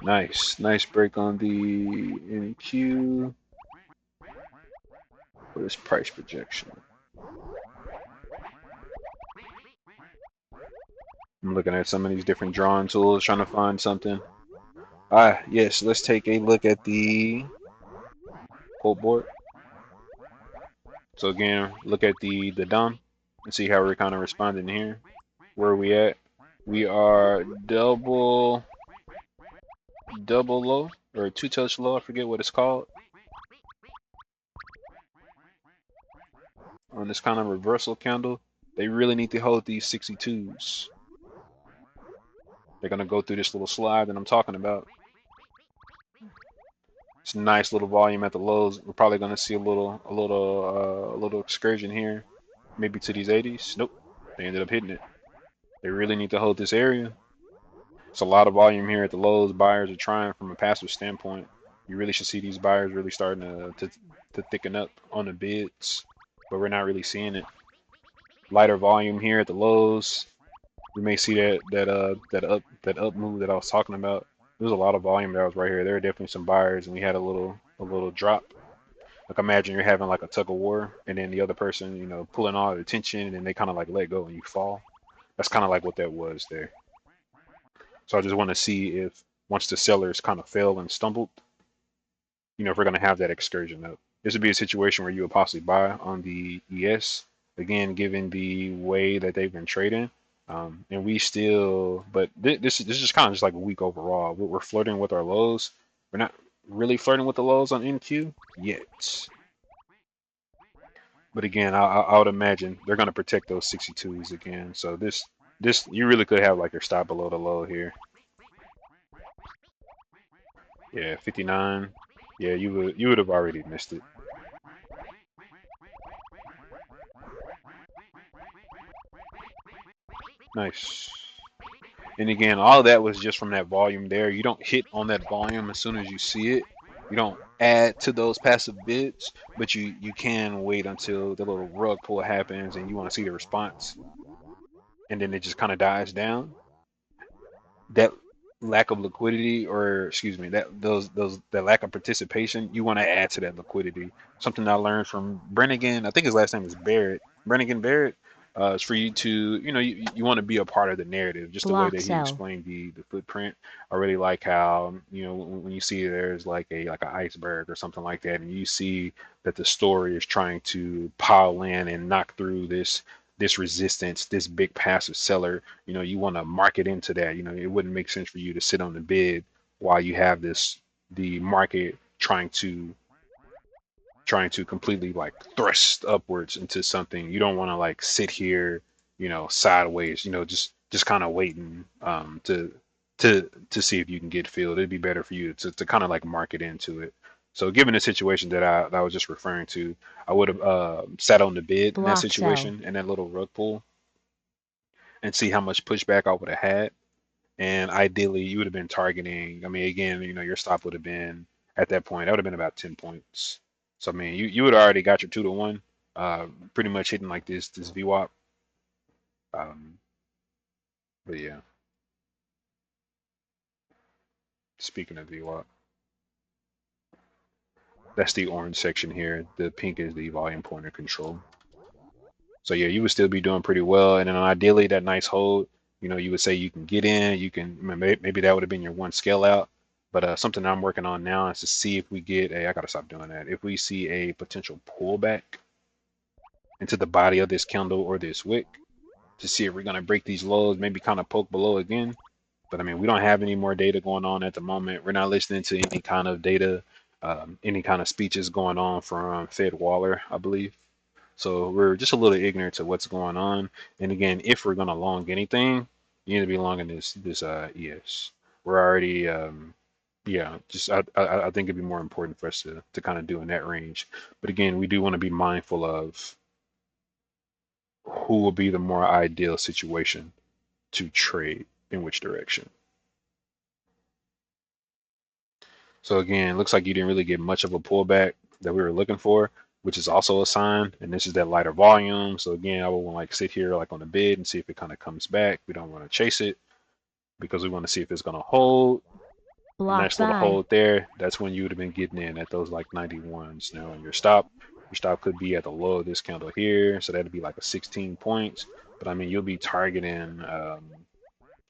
Speaker 1: Nice break on the NQ. What is price projection? I'm looking at some of these different drawing tools, trying to find something. Yes, let's take a look at the quote board. So again, look at the DOM and see how we're kind of responding here. Where are we at? We are double low or two-touch low. I forget what it's called. On this kind of reversal candle, they really need to hold these 62s. They're gonna go through this little slide that I'm talking about. It's a nice little volume at the lows. We're probably gonna see a little excursion here, maybe to these 80s. Nope, they ended up hitting it. They really need to hold this area. It's a lot of volume here at the lows. Buyers are trying from a passive standpoint. You really should see these buyers really starting to thicken up on the bids, but we're not really seeing it. Lighter volume here at the lows. We may see that up move that I was talking about. There's a lot of volume that was right here. There are definitely some buyers, and we had a little drop. Like imagine you're having like a tug of war, and then the other person, pulling all the tension, and then they kind of like let go and you fall. That's kind of like what that was there. So I just want to see if once the sellers kind of fell and stumbled, if we're going to have that excursion up. This would be a situation where you would possibly buy on the ES, again, given the way that they've been trading. And we still, but this is just kind of just like a week overall. We're flirting with our lows. We're not really flirting with the lows on NQ yet. But again, I would imagine they're going to protect those 62s again. So this you really could have like your stop below the low here. Yeah, 59. Yeah, you would have already missed it. Nice. And again, all of that was just from that volume there. You don't hit on that volume as soon as you see it. You don't add to those passive bids, but you can wait until the little rug pull happens and you want to see the response, and then it just kind of dies down. That lack of liquidity, or excuse me, that lack of participation, you want to add to that liquidity. Something I learned from Brennigan, I think his last name is Barrett, Brennigan Barrett. Is for you to, you want to be a part of the narrative, just the way
Speaker 2: Block
Speaker 1: that he
Speaker 2: sell.
Speaker 1: explained the footprint. I really like how, when you see there's like an iceberg or something like that, and you see that the story is trying to pile in and knock through this resistance, this big passive seller, you want to market into that. It wouldn't make sense for you to sit on the bid while you have the market trying to completely like thrust upwards into something. You don't want to like sit here, sideways, just kind of waiting to see if you can get filled. It'd be better for you to kind of like market into it. So given the situation that I was just referring to, I would have sat on the bid in that
Speaker 2: Block sell.
Speaker 1: situation, in that little rug pull, and see how much pushback I would have had. And ideally, you would have been targeting. I mean, again, your stop would have been at that point. That would have been about 10 points. So I mean, you would already got your 2-to-1, pretty much hitting like this VWAP. Um, but yeah, speaking of VWAP, that's the orange section here. The pink is the volume pointer control. So yeah, you would still be doing pretty well. And then ideally, that nice hold, you would say you can get in. You can, maybe that would have been your one scale out. But something I'm working on now is to see if we get a. I gotta stop doing that. If we see a potential pullback into the body of this candle or this wick, to see if we're gonna break these lows, maybe kind of poke below again. But I mean, we don't have any more data going on at the moment. We're not listening to any kind of data, any kind of speeches going on from Fed Waller, I believe. So we're just a little ignorant to what's going on. And again, if we're gonna long anything, you need to be longing this ES. We're already yeah, just I think it'd be more important for us to kind of do in that range. But again, we do want to be mindful of who will be the more ideal situation to trade in which direction. So again, looks like you didn't really get much of a pullback that we were looking for, which is also a sign. And this is that lighter volume. So again, I would want to like sit here like on the bid and see if it kind of comes back. We don't want to chase it because we want to see if it's going to hold. A
Speaker 2: Block
Speaker 1: nice little
Speaker 2: buy.
Speaker 1: hold there. That's when you would have been getting in at those like 91s. Now on your stop could be at the low of this candle here. So that'd be like a 16 points. But I mean, you'll be targeting,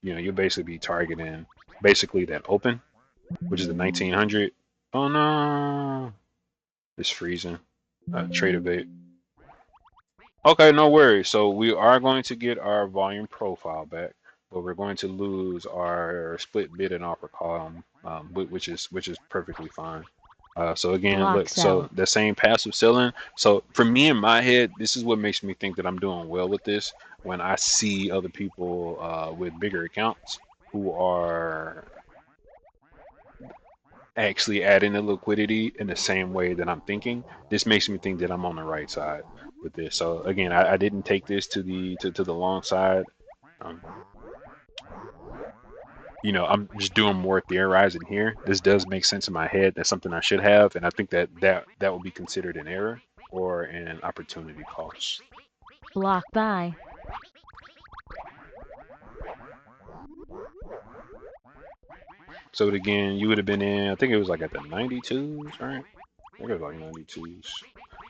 Speaker 1: you'll basically be targeting basically that open, which is the 1900. Oh no, it's freezing. Trade evade. Okay, no worries. So we are going to get our volume profile back, but we're going to lose our split bid and offer column, which is perfectly fine. So again,
Speaker 2: Block
Speaker 1: look, so
Speaker 2: sell.
Speaker 1: the same passive selling. So for me in my head, this is what makes me think that I'm doing well with this. When I see other people with bigger accounts who are actually adding the liquidity in the same way that I'm thinking, this makes me think that I'm on the right side with this. So again, I didn't take this to the long side. Um, I'm just doing more theorizing here. This does make sense in my head. That's something I should have, and I think that will be considered an error or an opportunity cost.
Speaker 2: Block buy.
Speaker 1: So again, you would have been in. I think it was like at the 92s, right? I think it was like 92s.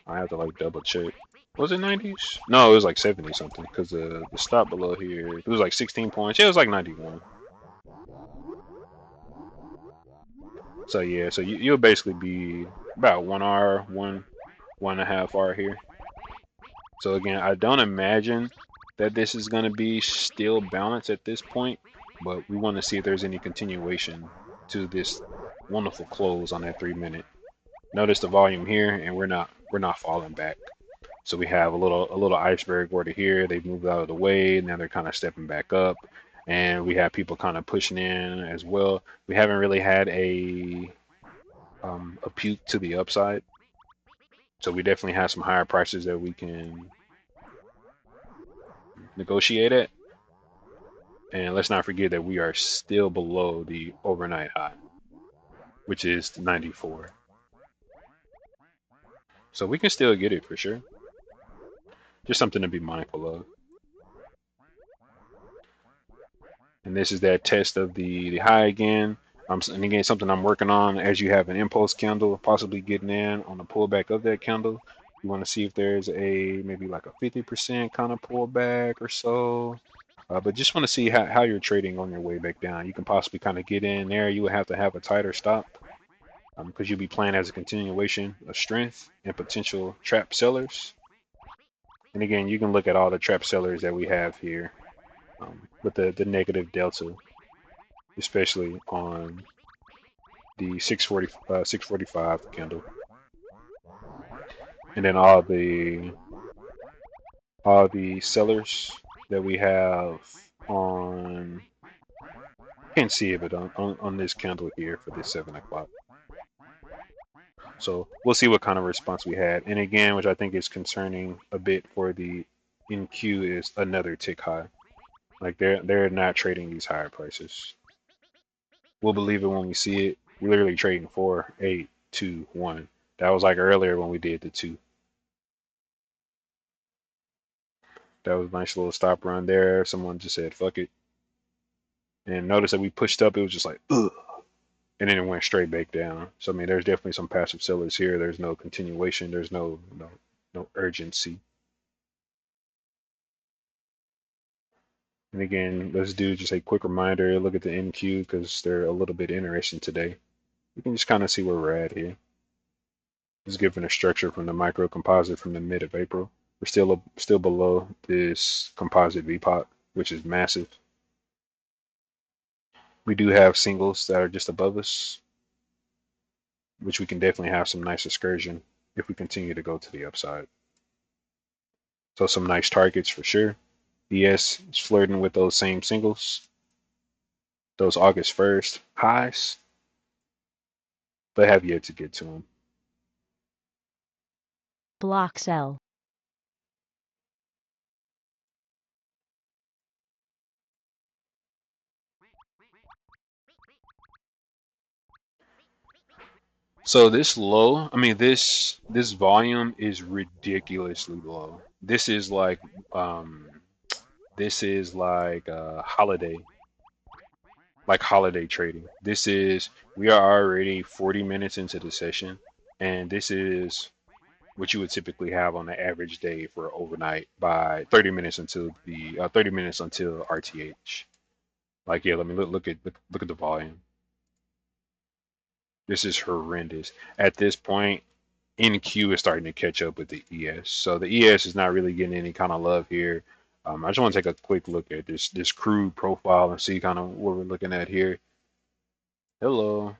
Speaker 1: I have to like double check. Was it 90s? No, it was like 70 something because the stop below here, it was like 16 points. Yeah, it was like 91. So yeah, so you'll basically be about 1 hour, one and a half hour here. So again, I don't imagine that this is going to be still balanced at this point, but we want to see if there's any continuation to this wonderful close on that 3 minute. Notice the volume here, and we're not falling back. So we have a little iceberg order here. They've moved out of the way. Now they're kind of stepping back up, and we have people kind of pushing in as well. We haven't really had a puke to the upside, so we definitely have some higher prices that we can negotiate at. And let's not forget that we are still below the overnight high, which is 94. So we can still get it for sure. Just something to be mindful of. And this is that test of the high again. And again, something I'm working on as you have an impulse candle, possibly getting in on the pullback of that candle. You want to see if there's maybe like a 50% kind of pullback or so. But just want to see how you're trading on your way back down. You can possibly kind of get in there. You would have to have a tighter stop because you'll be playing as a continuation of strength and potential trap sellers. And again, you can look at all the trap sellers that we have here with the negative delta, especially on the 645 candle, and then all the sellers that we have on. Can't see it, but on this candle here for this 7 o'clock. So we'll see what kind of response we had. And again, which I think is concerning a bit for the NQ is another tick high. Like they're not trading these higher prices. We'll believe it when we see it. We're literally trading 4, 8, 2, 1. That was like earlier when we did the 2. That was a nice little stop run there. Someone just said fuck it. And notice that we pushed up, it was just like ugh. And then it went straight back down. So I mean there's definitely some passive sellers here. There's no continuation, there's no urgency. And again, let's do just a quick reminder, look at the NQ because they're a little bit interesting today. You can just kind of see where we're at here. It's given a structure from the micro composite from the mid of April. We're still below this composite VPOC, which is massive. We do have singles that are just above us, which we can definitely have some nice excursion if we continue to go to the upside. So some nice targets for sure. ES is flirting with those same singles, those August 1st highs, but have yet to get to them.
Speaker 2: Block sell.
Speaker 1: So this low, I mean this volume is ridiculously low. Um this is like holiday trading. This is we are already 40 minutes into the session and this is what you would typically have on the average day for overnight by 30 minutes until the 30 minutes until RTH. Like yeah, let me look at the volume. This is horrendous. At this point, NQ is starting to catch up with the ES. So the ES is not really getting any kind of love here. I just want to take a quick look at this crude profile and see kind of what we're looking at here. Hello.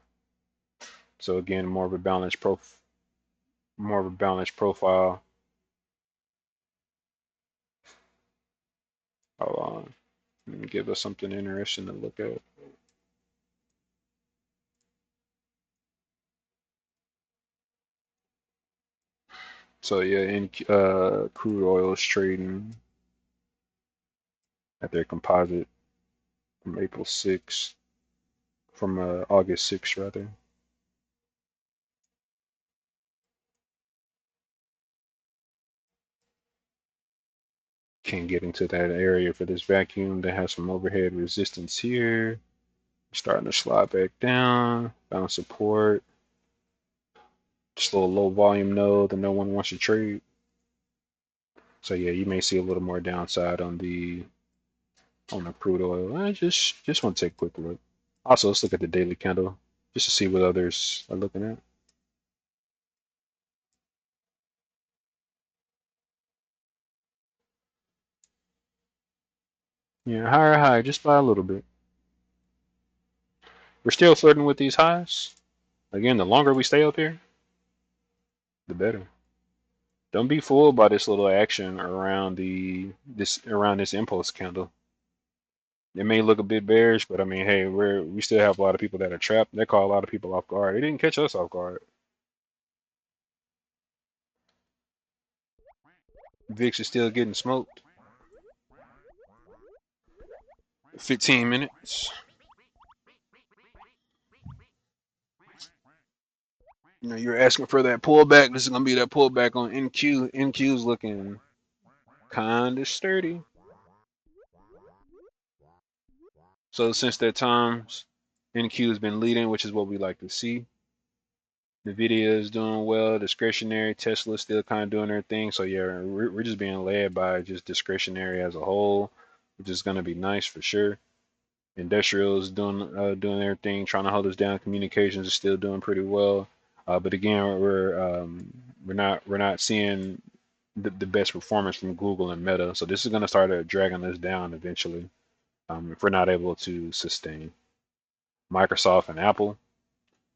Speaker 1: So again, more of a balanced profile. Hold on. Let me give us something interesting to look at. So yeah, in crude oil is trading at their composite from April 6th, from August 6th rather. Can't get into that area for this vacuum. They have some overhead resistance here. Starting to slide back down. Found support. Just a little low volume node that no one wants to trade. So yeah, you may see a little more downside on the crude oil. I just want to take a quick look. Also, let's look at the daily candle. just to see what others are looking at. Yeah, higher high, just by a little bit. We're still flirting with these highs. Again, the longer we stay up here, the better. Don't be fooled by this little action around this impulse candle. It may look a bit bearish, but I mean, hey, we still have a lot of people that are trapped. That caught a lot of people off guard. It didn't catch us off guard. VIX is still getting smoked. 15 minutes. You know, you're asking for that pullback. This is gonna be that pullback on NQ. NQ's looking kind of sturdy. So since that time, NQ has been leading, which is what we like to see. Nvidia is doing well. Discretionary. Tesla still kind of doing their thing. So yeah, we're just being led by just discretionary as a whole, which is going to be nice for sure. Industrial is doing their thing, trying to hold us down. Communications is still doing pretty well. But again, we're not seeing the best performance from Google and Meta. So this is going to start dragging us down eventually, if we're not able to sustain. Microsoft and Apple,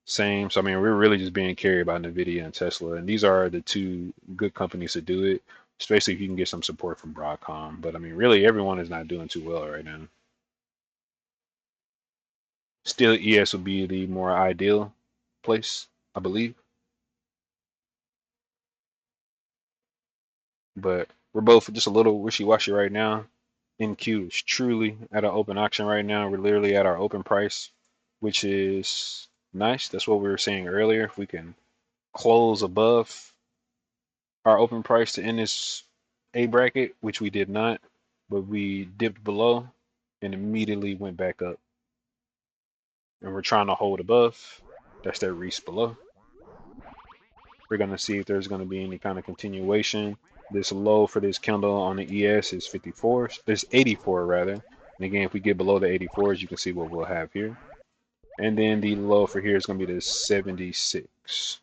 Speaker 1: same. So I mean, we're really just being carried by Nvidia and Tesla, and these are the two good companies to do it, especially if you can get some support from Broadcom. But I mean, really, everyone is not doing too well right now. Still, ES would be the more ideal place, I believe. But we're both just a little wishy-washy right now. NQ is truly at an open auction right now. We're literally at our open price, which is nice. That's what we were saying earlier. If we can close above our open price to end this A bracket, which we did not, but we dipped below and immediately went back up. And we're trying to hold above. That's that reach below. We're going to see if there's going to be any kind of continuation. This low for this candle on the ES is 54. There's 84 rather. And again, if we get below the 84s, you can see what we'll have here. And then the low for here is going to be the 76.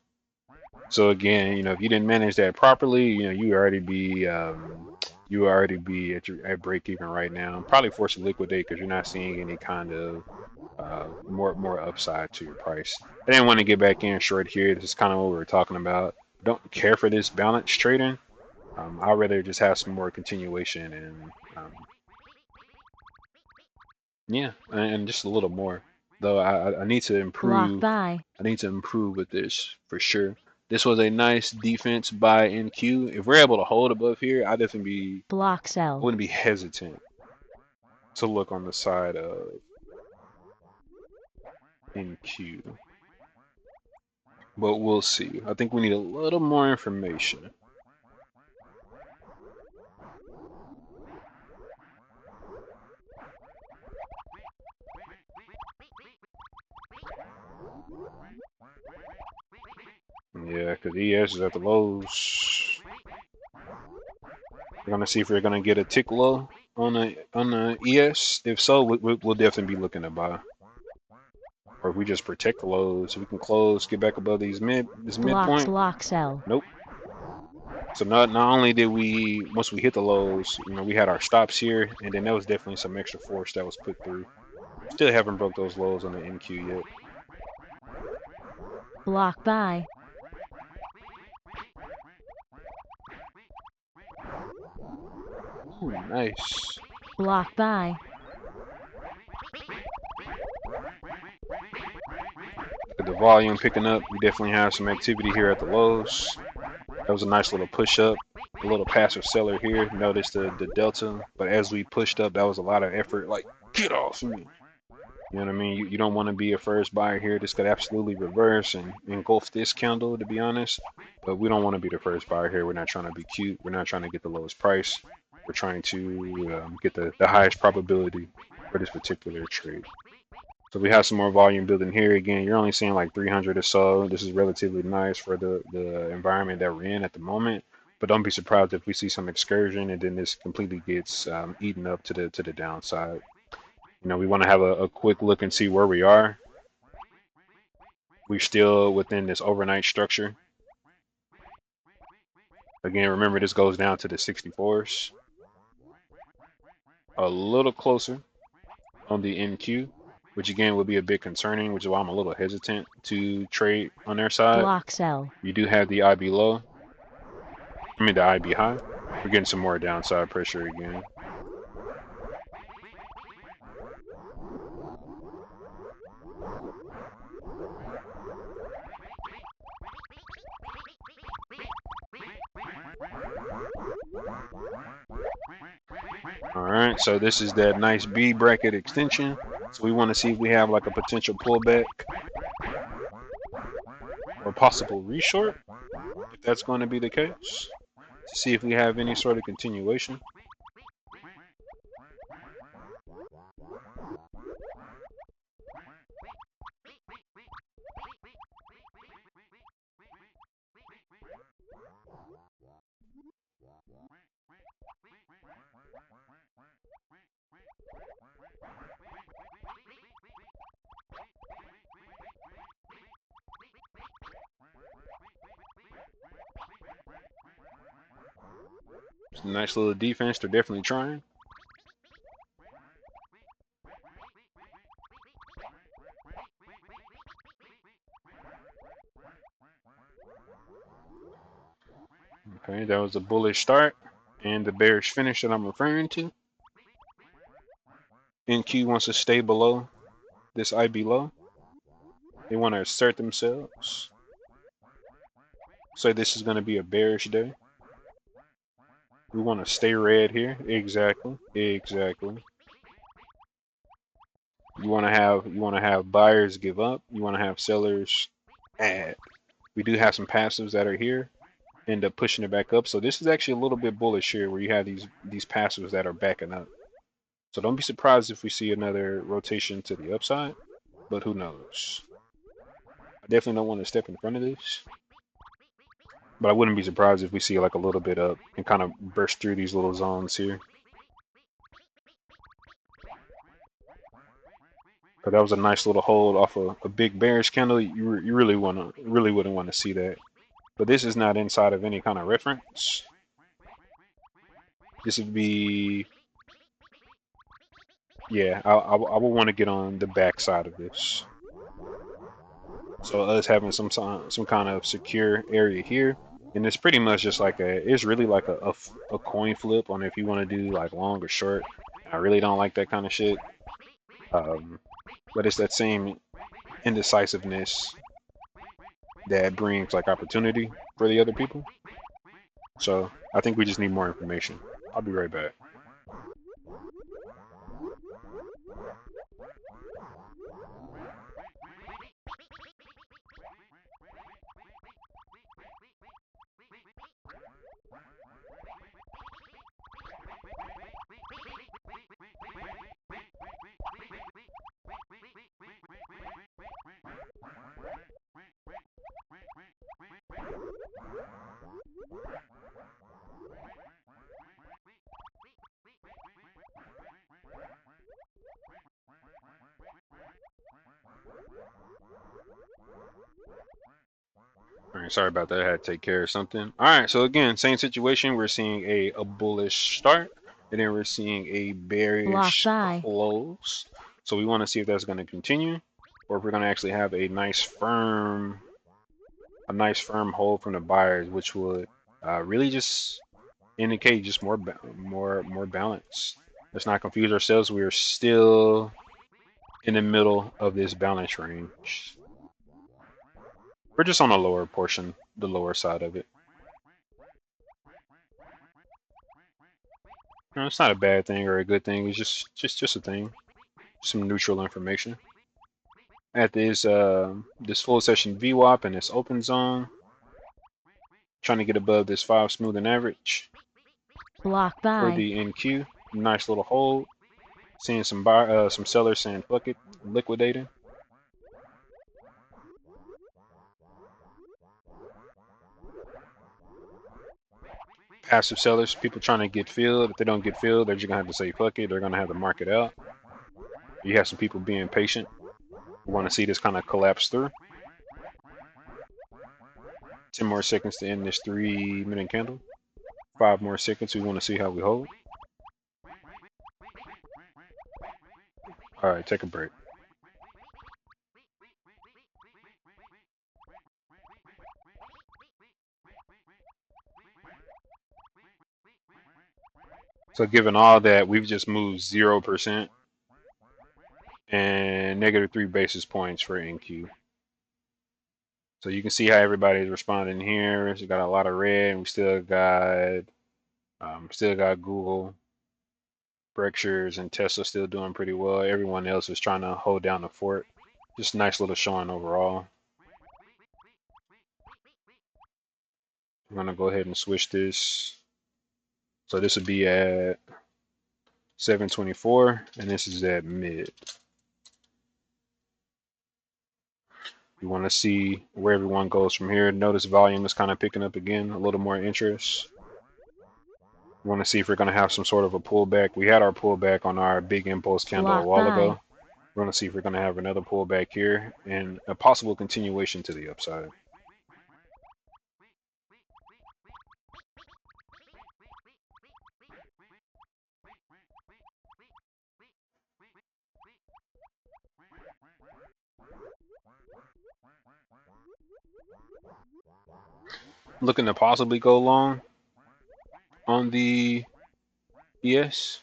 Speaker 1: So again, if you didn't manage that properly, you already be at break even right now. Probably forced to liquidate because you're not seeing any kind of more upside to your price. I didn't want to get back in short here. This is kind of what we were talking about. Don't care for this balance trading. I'd rather just have some more continuation and yeah, and just a little more. Though I need to
Speaker 2: Block
Speaker 1: improve.
Speaker 2: buy.
Speaker 1: I need to improve with this for sure. This was a nice defense by NQ. If we're able to hold above here,
Speaker 2: Block
Speaker 1: I
Speaker 2: sell.
Speaker 1: wouldn't be hesitant to look on the side of NQ. But we'll see. I think we need a little more information. Yeah, because ES is at the lows. We're gonna see if we're gonna get a tick low on the ES. If so, we'll definitely be looking to buy. Or if we just protect the lows, we can close, get back above this midpoint.
Speaker 2: Block sell.
Speaker 1: Nope. So not only did we once we hit the lows, we had our stops here, and then there was definitely some extra force that was put through. Still haven't broke those lows on the NQ yet.
Speaker 2: Block buy.
Speaker 1: Ooh, nice.
Speaker 2: Block buy.
Speaker 1: With the volume picking up, we definitely have some activity here at the lows. That was a nice little push up, a little passive seller here. Notice the delta, but as we pushed up, that was a lot of effort. Like, get off me. You know what I mean? You don't want to be a first buyer here. This could absolutely reverse and engulf this candle, to be honest. But we don't want to be the first buyer here. We're not trying to be cute. We're not trying to get the lowest price. We're trying to get the highest probability for this particular trade. So we have some more volume building here. Again, you're only seeing like 300 or so. This is relatively nice for the environment that we're in at the moment. But don't be surprised if we see some excursion and then this completely gets eaten up to the downside. We want to have a quick look and see where we are. We're still within this overnight structure. Again, remember this goes down to the 64s. A little closer on the NQ, which again would be a bit concerning, which is why I'm a little hesitant to trade on their side.
Speaker 2: Block sell.
Speaker 1: You do have the IB low. I mean the IB high. We're getting some more downside pressure again. Alright, so this is that nice B bracket extension. So we want to see if we have like a potential pullback or possible reshort, if that's going to be the case, to see if we have any sort of continuation. It's a nice little defense. They're definitely trying. Okay, that was a bullish start and the bearish finish that I'm referring to. NQ wants to stay below this IB low. They want to assert themselves. So this is going to be a bearish day. We want to stay red here. Exactly. Exactly. You want to have buyers give up. You want to have sellers add. We do have some passives that are here. End up pushing it back up. So this is actually a little bit bullish here where you have these passives that are backing up. So don't be surprised if we see another rotation to the upside, but who knows? I definitely don't want to step in front of this, but I wouldn't be surprised if we see like a little bit up and kind of burst through these little zones here. But that was a nice little hold off a big bearish candle. You really wouldn't want to see that. But this is not inside of any kind of reference. This would be, yeah, I would want to get on the back side of this. So us having some kind of secure area here, and it's pretty much just like it's really like a coin flip on if you want to do like long or short. I really don't like that kind of shit. But it's that same indecisiveness that brings like opportunity for the other people. So I think we just need more information. I'll be right back. All right, sorry about that. I had to take care of something. All right, so again, same situation. We're seeing a bullish start, and then we're seeing a
Speaker 2: Block
Speaker 1: bearish
Speaker 2: buy.
Speaker 1: close. So we want to see if that's going to continue, or if we're going to actually have a nice firm hold from the buyers, which would really just indicate just more balance. Let's not confuse ourselves. We are still in the middle of this balance range. We're just on the lower portion, the lower side of it. No, it's not a bad thing or a good thing. It's just a thing. Some neutral information. At this full session VWAP and this open zone, trying to get above this 5 smoothing average
Speaker 2: Block
Speaker 1: for
Speaker 2: buy.
Speaker 1: the NQ. Nice little hold. Seeing some sellers saying fuck it, liquidating. Passive sellers, people trying to get filled. If they don't get filled, they're just gonna have to say fuck it. They're gonna have to mark it out. You have some people being patient. We want to see this kind of collapse through. 10 more seconds to end this 3-minute candle. 5 more seconds. We want to see how we hold. All right, take a break. So given all that, we've just moved 0% and -3 basis points for NQ. So you can see how everybody's responding here. We got a lot of red, and we still got Google, Berkshires, and Tesla still doing pretty well. Everyone else is trying to hold down the fort. Just nice little showing overall. I'm gonna go ahead and switch this. So this would be at 724, and this is at mid. You want to see where everyone goes from here. Notice volume is kind of picking up again, a little more interest. We want to see if we're going to have some sort of a pullback. We had our pullback on our big impulse candle a
Speaker 2: Block
Speaker 1: while
Speaker 2: buy.
Speaker 1: ago. We want to see if we're going to have another pullback here and a possible continuation to the upside. Looking to possibly go long on the ES.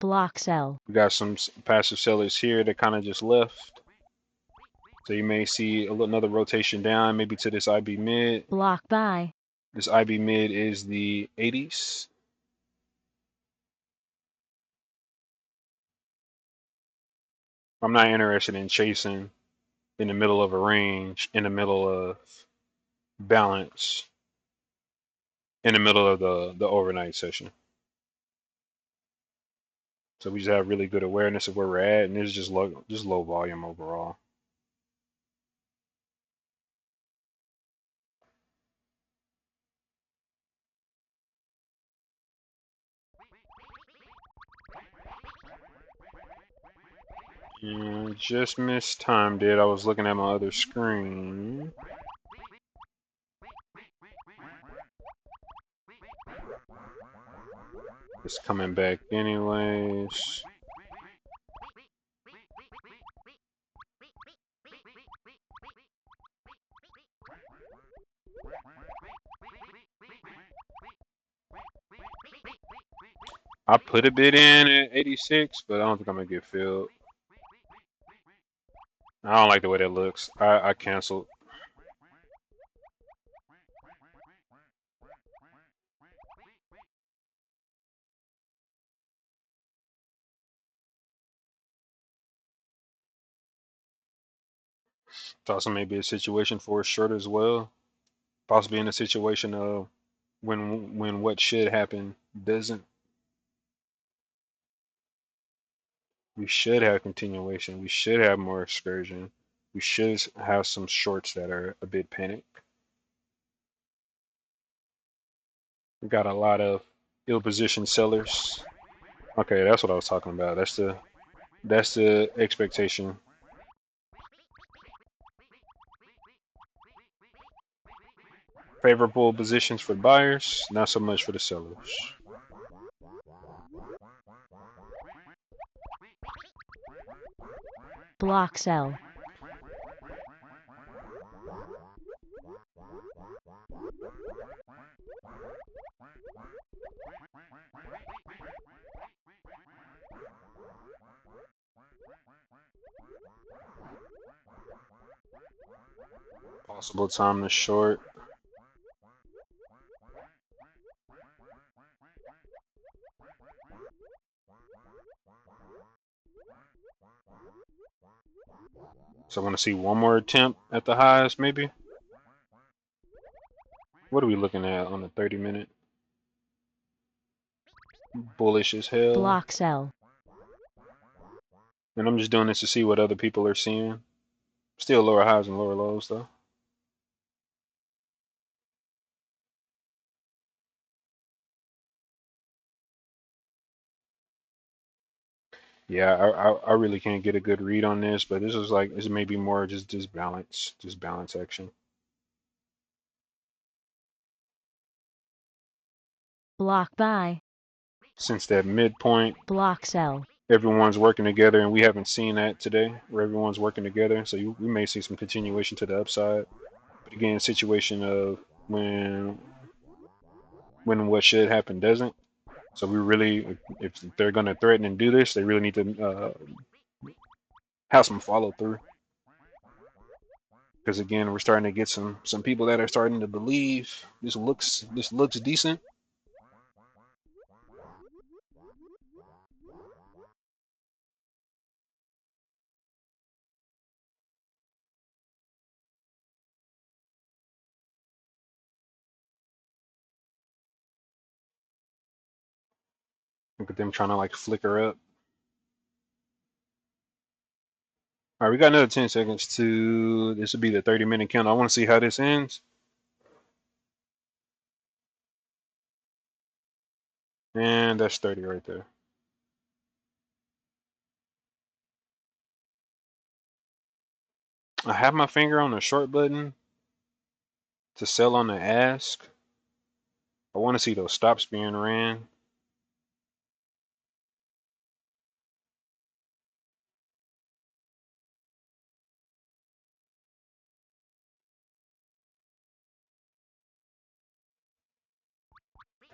Speaker 2: Block sell.
Speaker 1: We got some passive sellers here that kind of just left. So you may see another rotation down, maybe to this IB mid.
Speaker 2: Block buy.
Speaker 1: This IB mid is the 80s. I'm not interested in chasing in the middle of a range, in the middle of balance, in the middle of the overnight session. So we just have really good awareness of where we're at, and it's just low volume overall. And just mistimed it. I was looking at my other screen. It's coming back anyways. I put a bid in at 86, but I don't think I'm gonna get filled. I don't like the way that looks. I canceled. It's also maybe a situation for a short as well. Possibly in a situation of when what should happen doesn't. We should have continuation. We should have more excursion. We should have some shorts that are a bit panicked. We got a lot of ill-positioned sellers. Okay, that's what I was talking about. That's the expectation. Favorable positions for buyers, not so much for the sellers.
Speaker 2: Block sell.
Speaker 1: Possible time to short. So I want to see one more attempt at the highs, maybe. What are we looking at on the 30-minute? Bullish as hell.
Speaker 2: Block sell.
Speaker 1: And I'm just doing this to see what other people are seeing. Still lower highs and lower lows though. Yeah, I really can't get a good read on this, but this is like this may be more just balance action.
Speaker 2: Block buy.
Speaker 1: Since that midpoint,
Speaker 2: Block sell.
Speaker 1: everyone's working together, and we haven't seen that today, where everyone's working together. So we may see some continuation to the upside. But again, situation of when when what should happen doesn't. So we really, if they're going to threaten and do this, they really need to have some follow through. Because again, we're starting to get some people that are starting to believe this looks decent. Look at them trying to like flicker up. All right, we got another 10 seconds to. This will be the 30-minute count. I want to see how this ends. And that's 30 right there. I have my finger on the short button to sell on the ask. I want to see those stops being ran.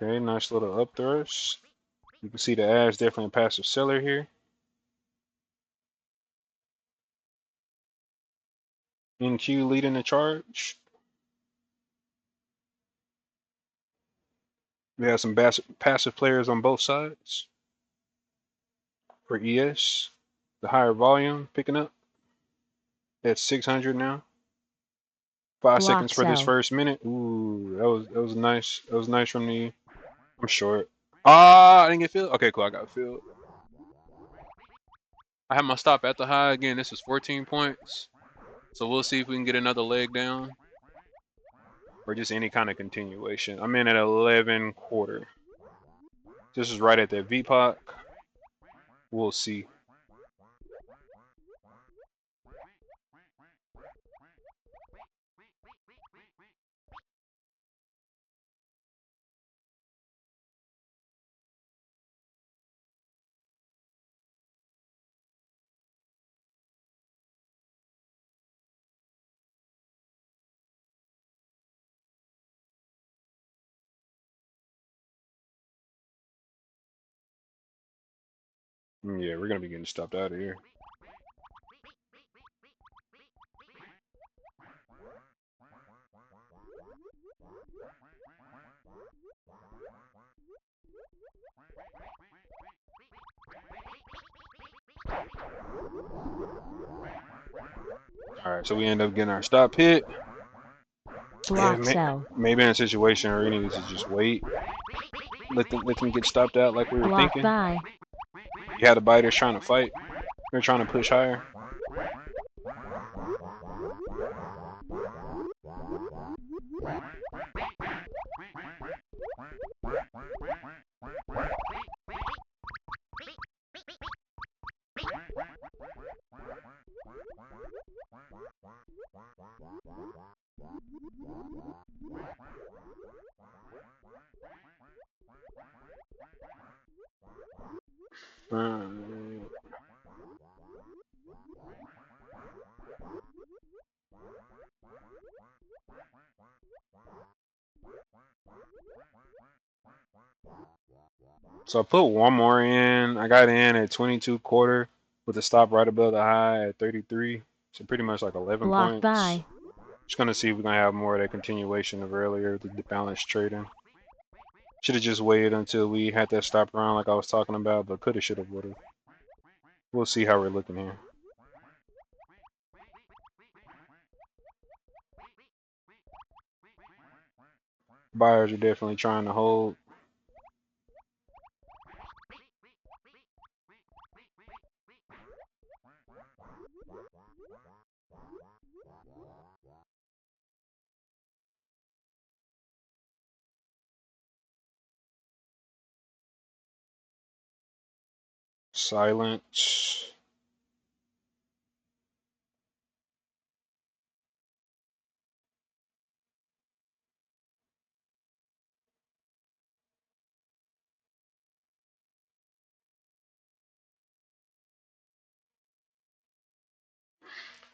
Speaker 1: Okay, nice little up thrust. You can see the ask definitely a passive seller here. NQ leading the charge. We have some passive players on both sides for ES. The higher volume picking up at 600 now. 5 seconds
Speaker 2: Block
Speaker 1: for this
Speaker 2: sell.
Speaker 1: first minute. Ooh, that was nice. That was nice from the. I'm short. Ah, I didn't get filled. Okay, cool. I got filled. I have my stop at the high again. This is 14 points. So we'll see if we can get another leg down or just any kind of continuation. I'm in at 11 quarter. This is right at that VPOC. We'll see. Yeah, we're gonna be getting stopped out of here. All right, so we end up getting our stop hit. Yeah,
Speaker 2: Block sell.
Speaker 1: maybe in a situation where we need to just wait, let them get stopped out like we were
Speaker 2: Block
Speaker 1: thinking.
Speaker 2: buy.
Speaker 1: You had the biters trying to fight. They're trying to push higher. Uh, so I put one more in. I got in at 22 quarter with a stop right above the high at 33. So pretty much like 11
Speaker 2: Block
Speaker 1: points.
Speaker 2: buy.
Speaker 1: Just gonna see if we're gonna have more of that continuation of earlier, the balanced trading. Should have just waited until we had that stop around like I was talking about, but coulda, shoulda, woulda. We'll see how we're looking here. Buyers are definitely trying to hold. Silence.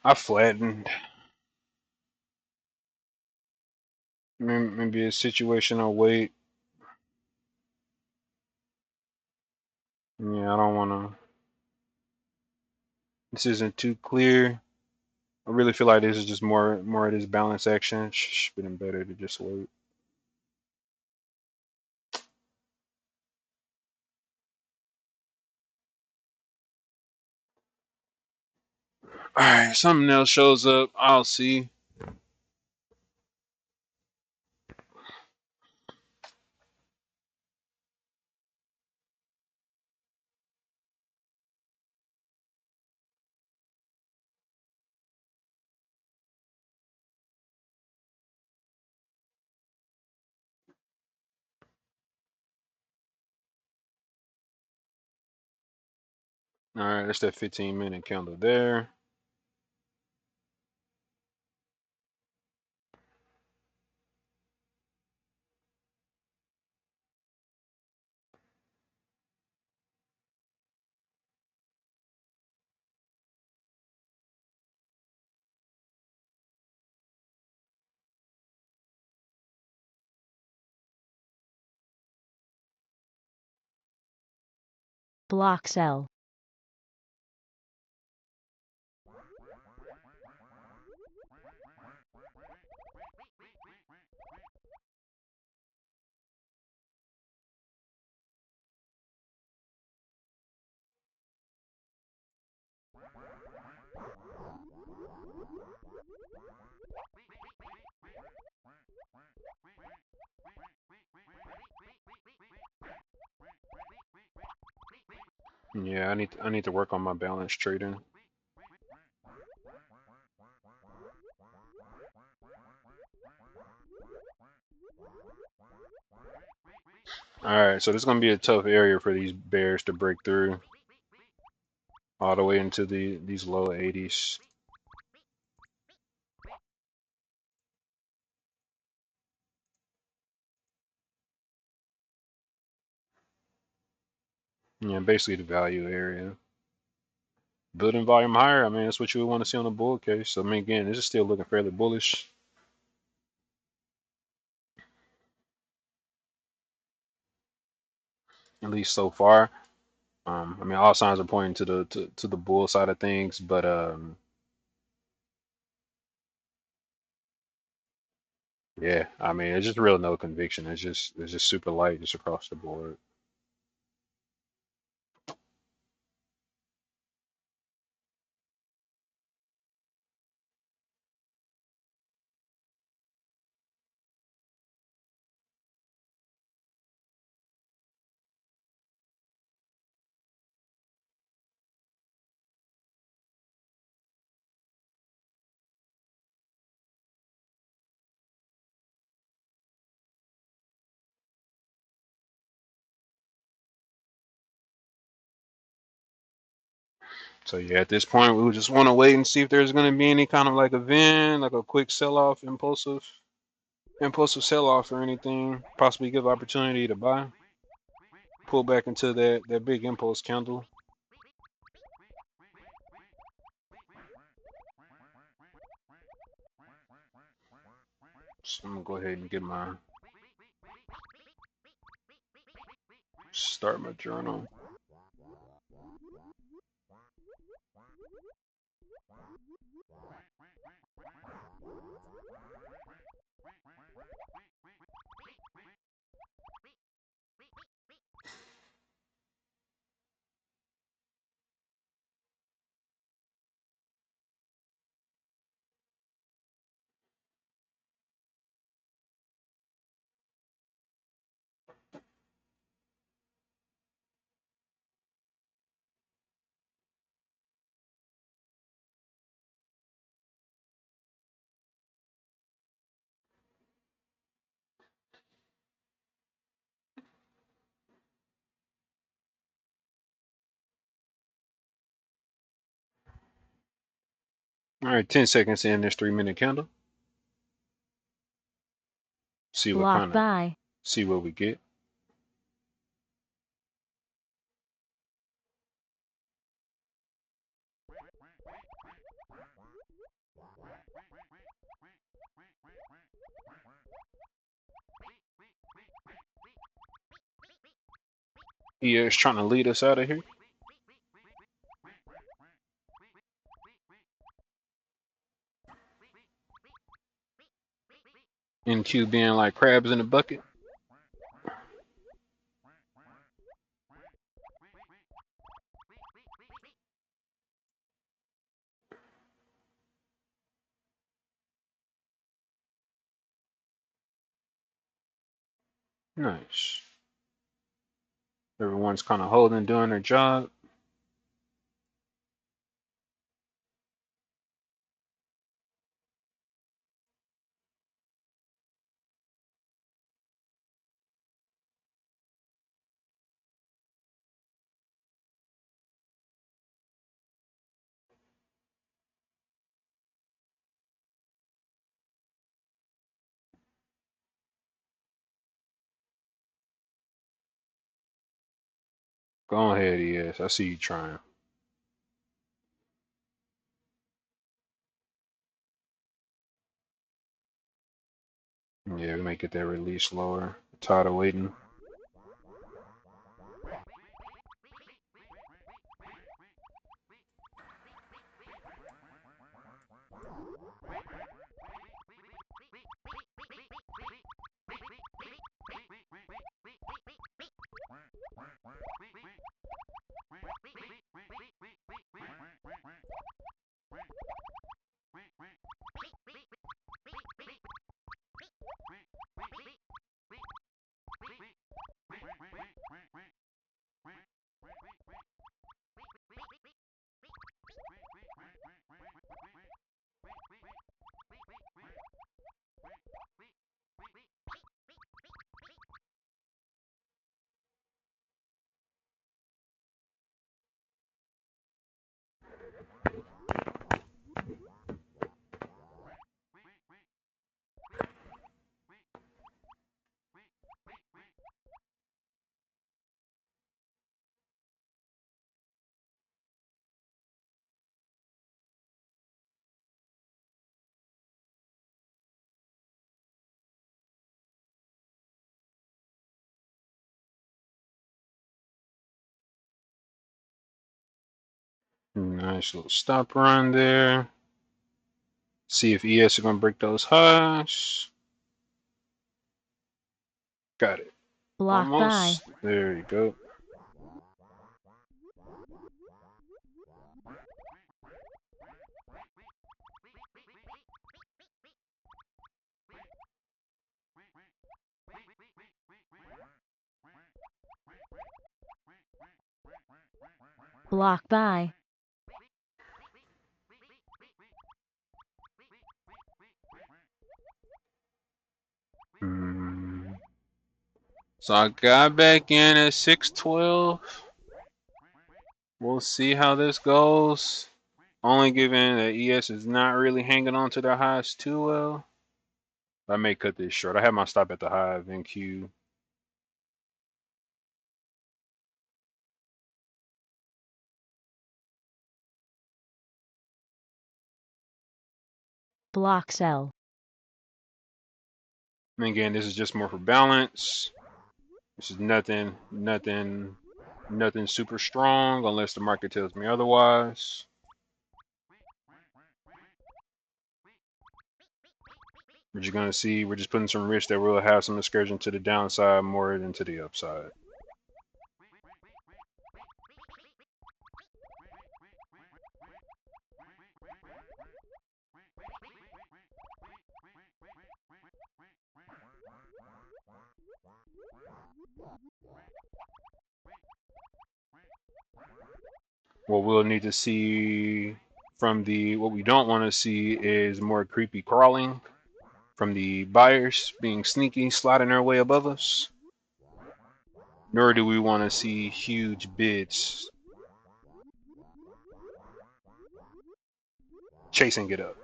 Speaker 1: I flattened. Maybe a situational weight. Yeah, I don't want to. This isn't too clear. I really feel like this is just more of this balance action. Been better to just wait. All right, something else shows up. I'll see. All right, that's that 15-minute candle there.
Speaker 2: Block sell.
Speaker 1: Yeah, I need to work on my balance trading. All right, so this is gonna be a tough area for these bears to break through all the way into these low 80s. Yeah, basically the value area. Building volume higher. I mean, that's what you would want to see on the bull case. So I mean, again, this is still looking fairly bullish, at least so far. I mean, all signs are pointing to the bull side of things, but yeah, I mean, it's just real no conviction. It's just super light just across the board. So yeah, at this point, we would just want to wait and see if there's going to be any kind of like event, like a quick sell-off, impulsive sell-off or anything. Possibly give opportunity to buy, pull back into that big impulse candle. So I'm gonna go ahead and start my journal. All right, 10 seconds in this 3-minute candle. See what
Speaker 2: Block
Speaker 1: kind of,
Speaker 2: buy.
Speaker 1: see what we get. ES trying to lead us out of here. NQ being like crabs in a bucket. Nice. Everyone's kind of holding, doing their job. Go ahead, ES. I see you trying. Yeah, we might get that release lower. Tired of waiting. Nice little stop run there. See if ES are going to break those highs. Got it.
Speaker 2: Block buy.
Speaker 1: Almost. There you go.
Speaker 2: Block buy.
Speaker 1: Hmm. So I got back in at 612. We'll see how this goes. Only given that ES is not really hanging on to their highs too well. I may cut this short. I have my stop at the high of NQ.
Speaker 2: Block sell.
Speaker 1: And again, this is just more for balance. This is nothing super strong unless the market tells me otherwise. We're just gonna see. We're just putting some risk that we'll have some excursion to the downside more than to the upside. What we'll need to see from the what we don't want to see is more creepy crawling from the buyers being sneaky, sliding their way above us. Nor do we want to see huge bids. chasing it up.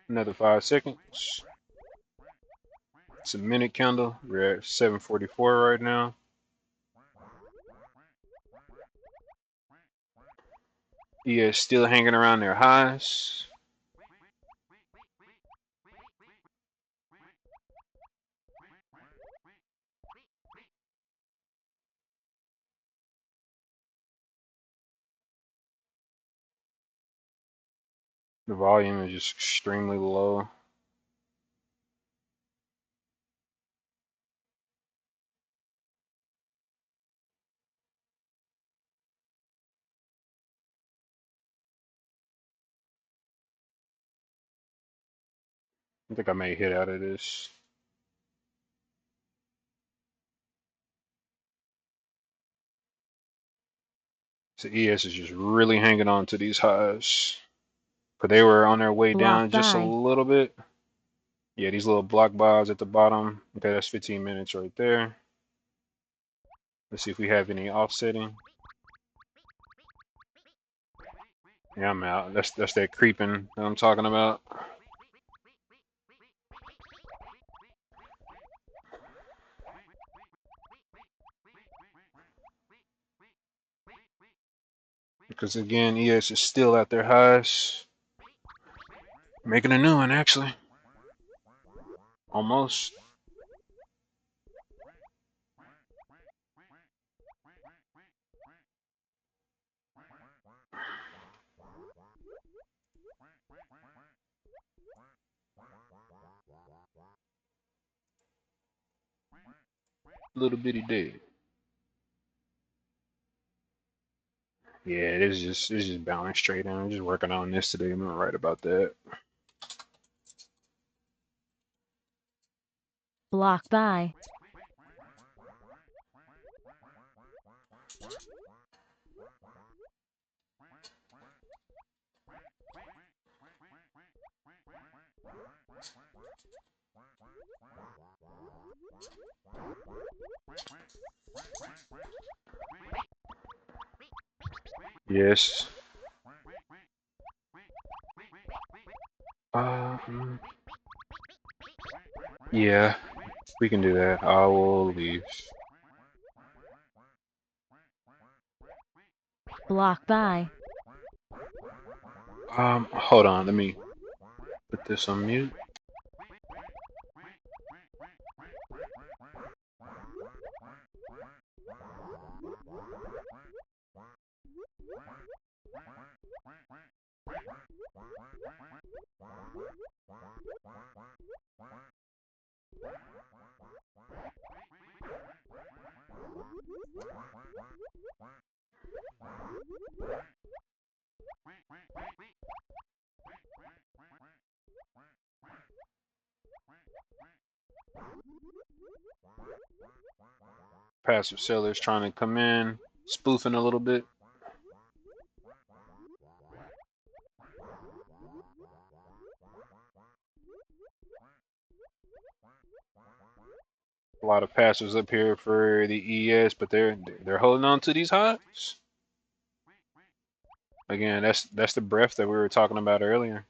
Speaker 1: Another 5 seconds. It's a minute candle. We're at 7:44 right now. ES still hanging around their highs. The volume is just extremely low. I think I may hit out of this. So ES is just really hanging on to these highs. But they were on their way
Speaker 2: Block
Speaker 1: down just a
Speaker 2: buy.
Speaker 1: little bit. Yeah, these little block buys at the bottom. Okay, that's 15 minutes right there. Let's see if we have any offsetting. Yeah, I'm out. That's that creeping that I'm talking about. Because again, ES is still at their highs. Making a new one actually. Almost. Little bitty dead. Yeah, it's just bouncing straight in. I'm just working on this today. I'm gonna write about that.
Speaker 2: Block buy. Yes. Um. Yeah, we can do that. I will leave. Block buy.
Speaker 1: Hold on. Let me put this on mute. Passive sellers trying to come in, spoofing a little bit. A lot of passives up here for the ES, but they're holding on to these highs. Again, that's the breath that we were talking about earlier.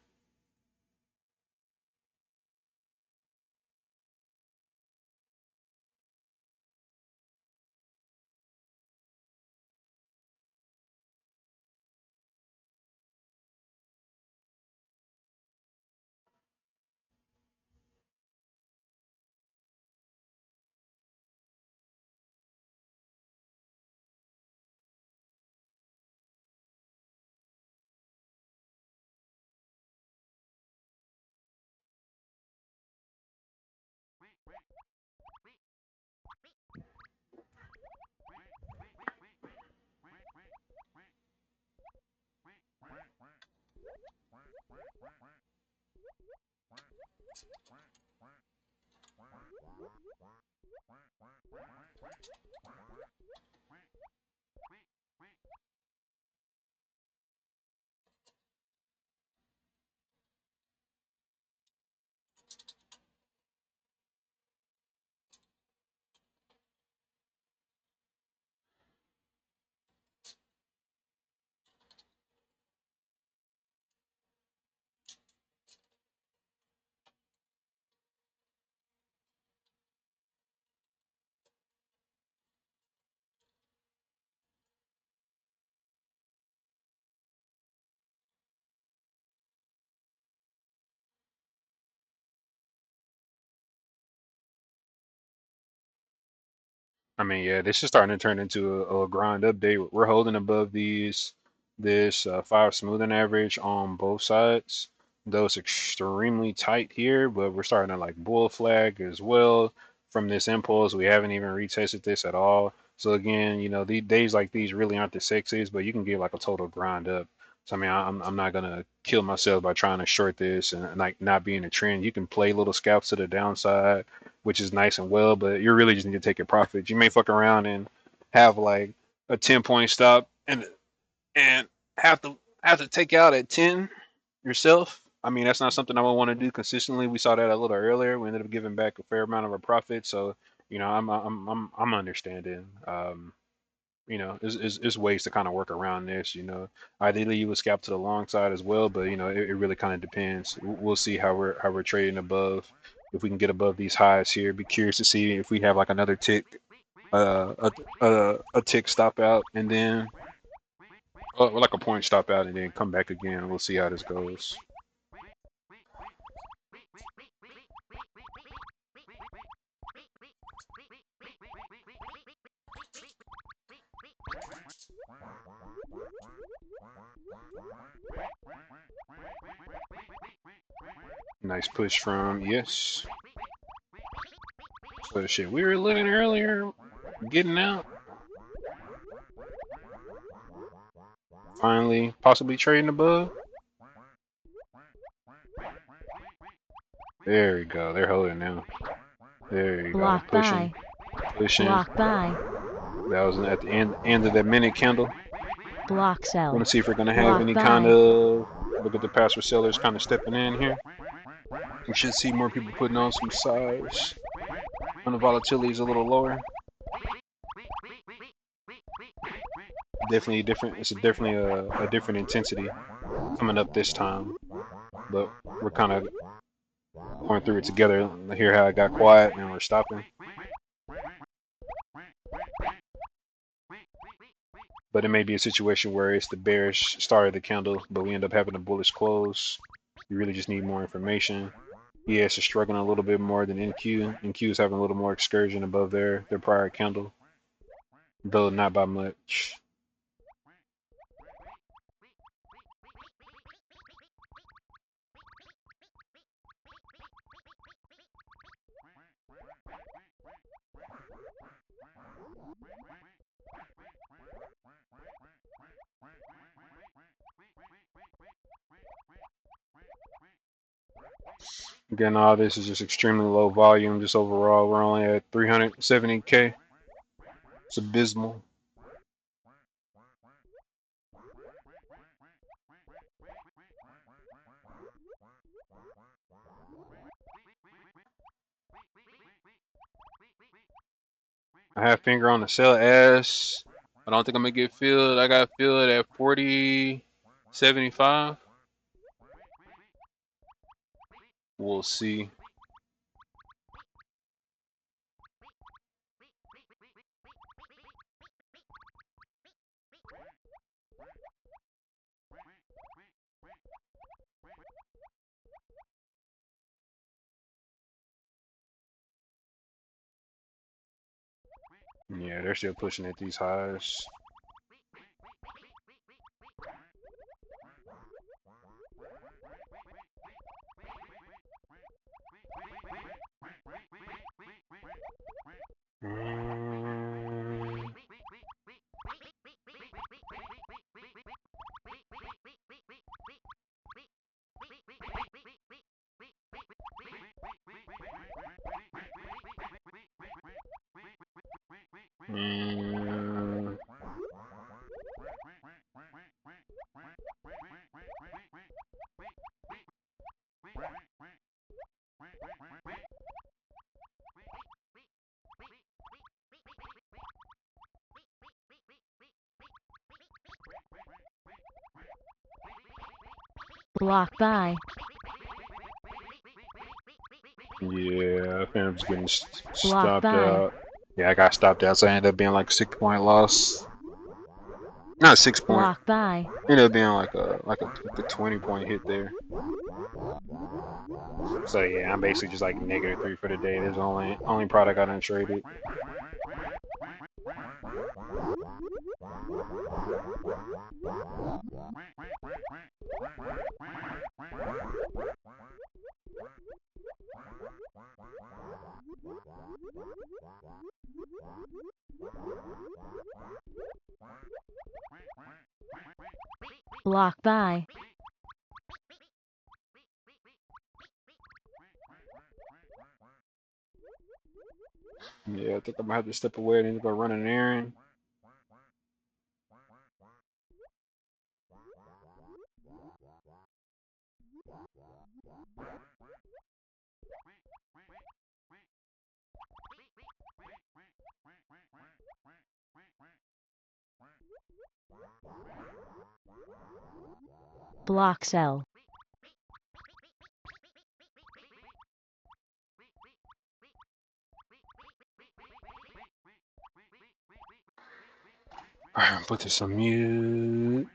Speaker 1: I mean, yeah, this is starting to turn into a grind update. We're holding above this 5 smoothing average on both sides. Though it's extremely tight here, but we're starting to like bull flag as well from this impulse. We haven't even retested this at all. So again, these days like these really aren't the sexiest, but you can get like a total grind up. So I mean, I'm not gonna kill myself by trying to short this and like not being a trend. You can play little scalps to the downside, which is nice and well, but you really just need to take your profits. You may fuck around and have like a 10 point stop and have to take out at 10 yourself. I mean, that's not something I would want to do consistently. We saw that a little earlier. We ended up giving back a fair amount of our profit, so I'm understanding. Is ways to kind of work around this. Ideally you would scalp to the long side as well, but it really kind of depends. We'll see how we're trading above. If we can get above these highs here, be curious to see if we have like another tick, a tick stop out, and then like a point stop out, and then come back again. We'll see how this goes. Nice push from yes. So the shit we were looking earlier, getting out, finally, possibly trading above. There we go. They're holding now. There you go.
Speaker 2: Block
Speaker 1: Pushing,
Speaker 2: buy.
Speaker 1: pushing.
Speaker 2: Block buy.
Speaker 1: That was at the end of that minute candle.
Speaker 2: Block
Speaker 1: Want
Speaker 2: sell.
Speaker 1: to see if we're gonna have
Speaker 2: Block
Speaker 1: any kind
Speaker 2: buy.
Speaker 1: of look at the password sellers kind of stepping in here. We should see more people putting on some size. When the volatility is a little lower. Definitely different. It's definitely a different intensity coming up this time. But we're kind of going through it together. Hear how it got quiet and we're stopping. But it may be a situation where it's the bearish start of the candle, but we end up having a bullish close. You really just need more information. ES is struggling a little bit more than NQ. NQ is having a little more excursion above their prior candle, though not by much. Again, all this is just extremely low volume. Just overall, we're only at 370K. It's abysmal. I have finger on the sell as. I don't think I'm gonna get filled. I got filled at 40.75. We'll see. Yeah, they're still pushing at these highs. Mm, mm,
Speaker 2: Block buy.
Speaker 1: yeah, I think I'm just getting
Speaker 2: Block
Speaker 1: stopped
Speaker 2: buy.
Speaker 1: out. Yeah, I got stopped out, so I ended up being like 6 point loss. Not 6 point.
Speaker 2: Block buy.
Speaker 1: Ended up being like a 20 point hit there. So yeah, I'm basically just like -3 for the day. There's only product I done traded.
Speaker 2: Block by.
Speaker 1: Yeah, I think I'm gonna have to step away. I need to go run an errand.
Speaker 2: Block cell.
Speaker 1: Alright, put this on mute.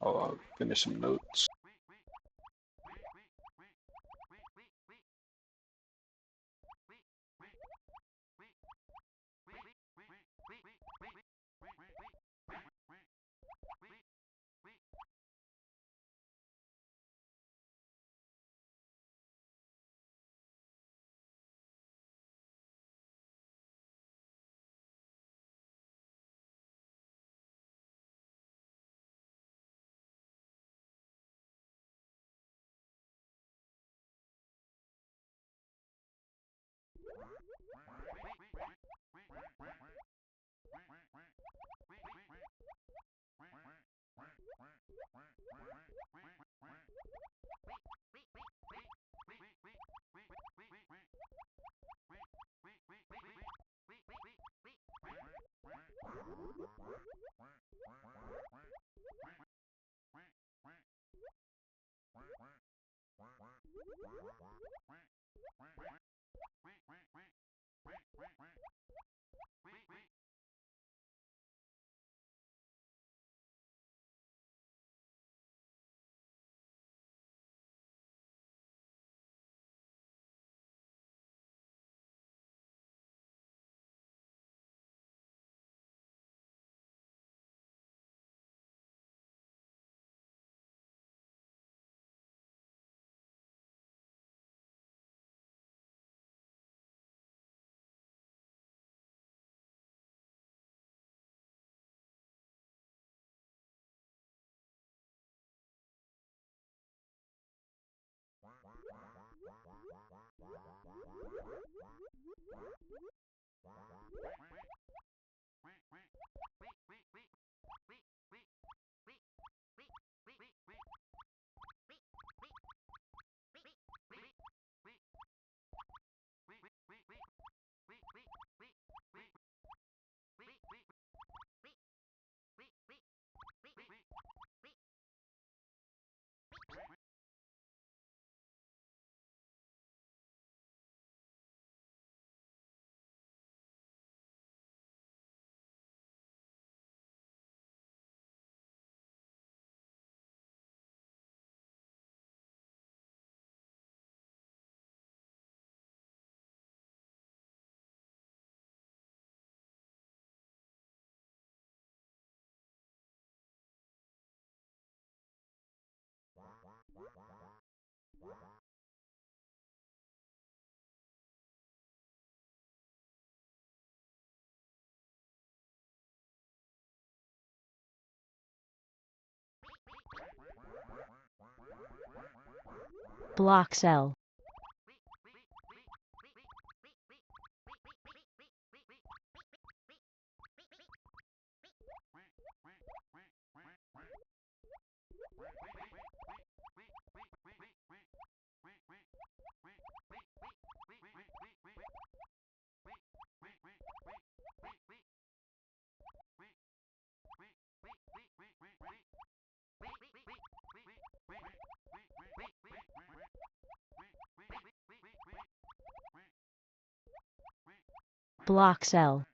Speaker 1: I'll finish some notes.
Speaker 2: Block cell. Block cell.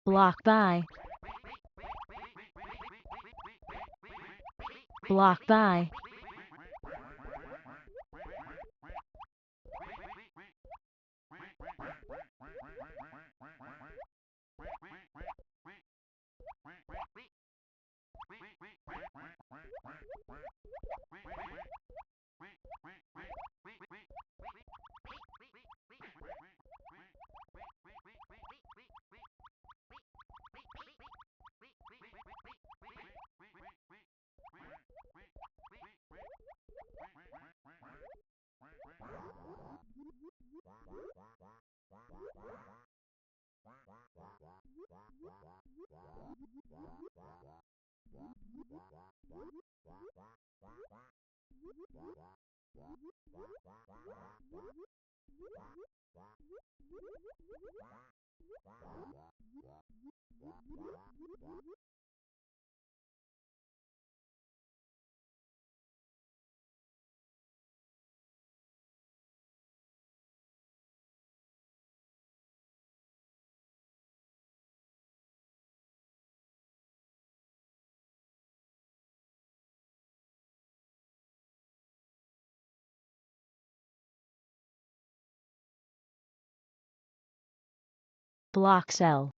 Speaker 2: Block by. Block by. block cell,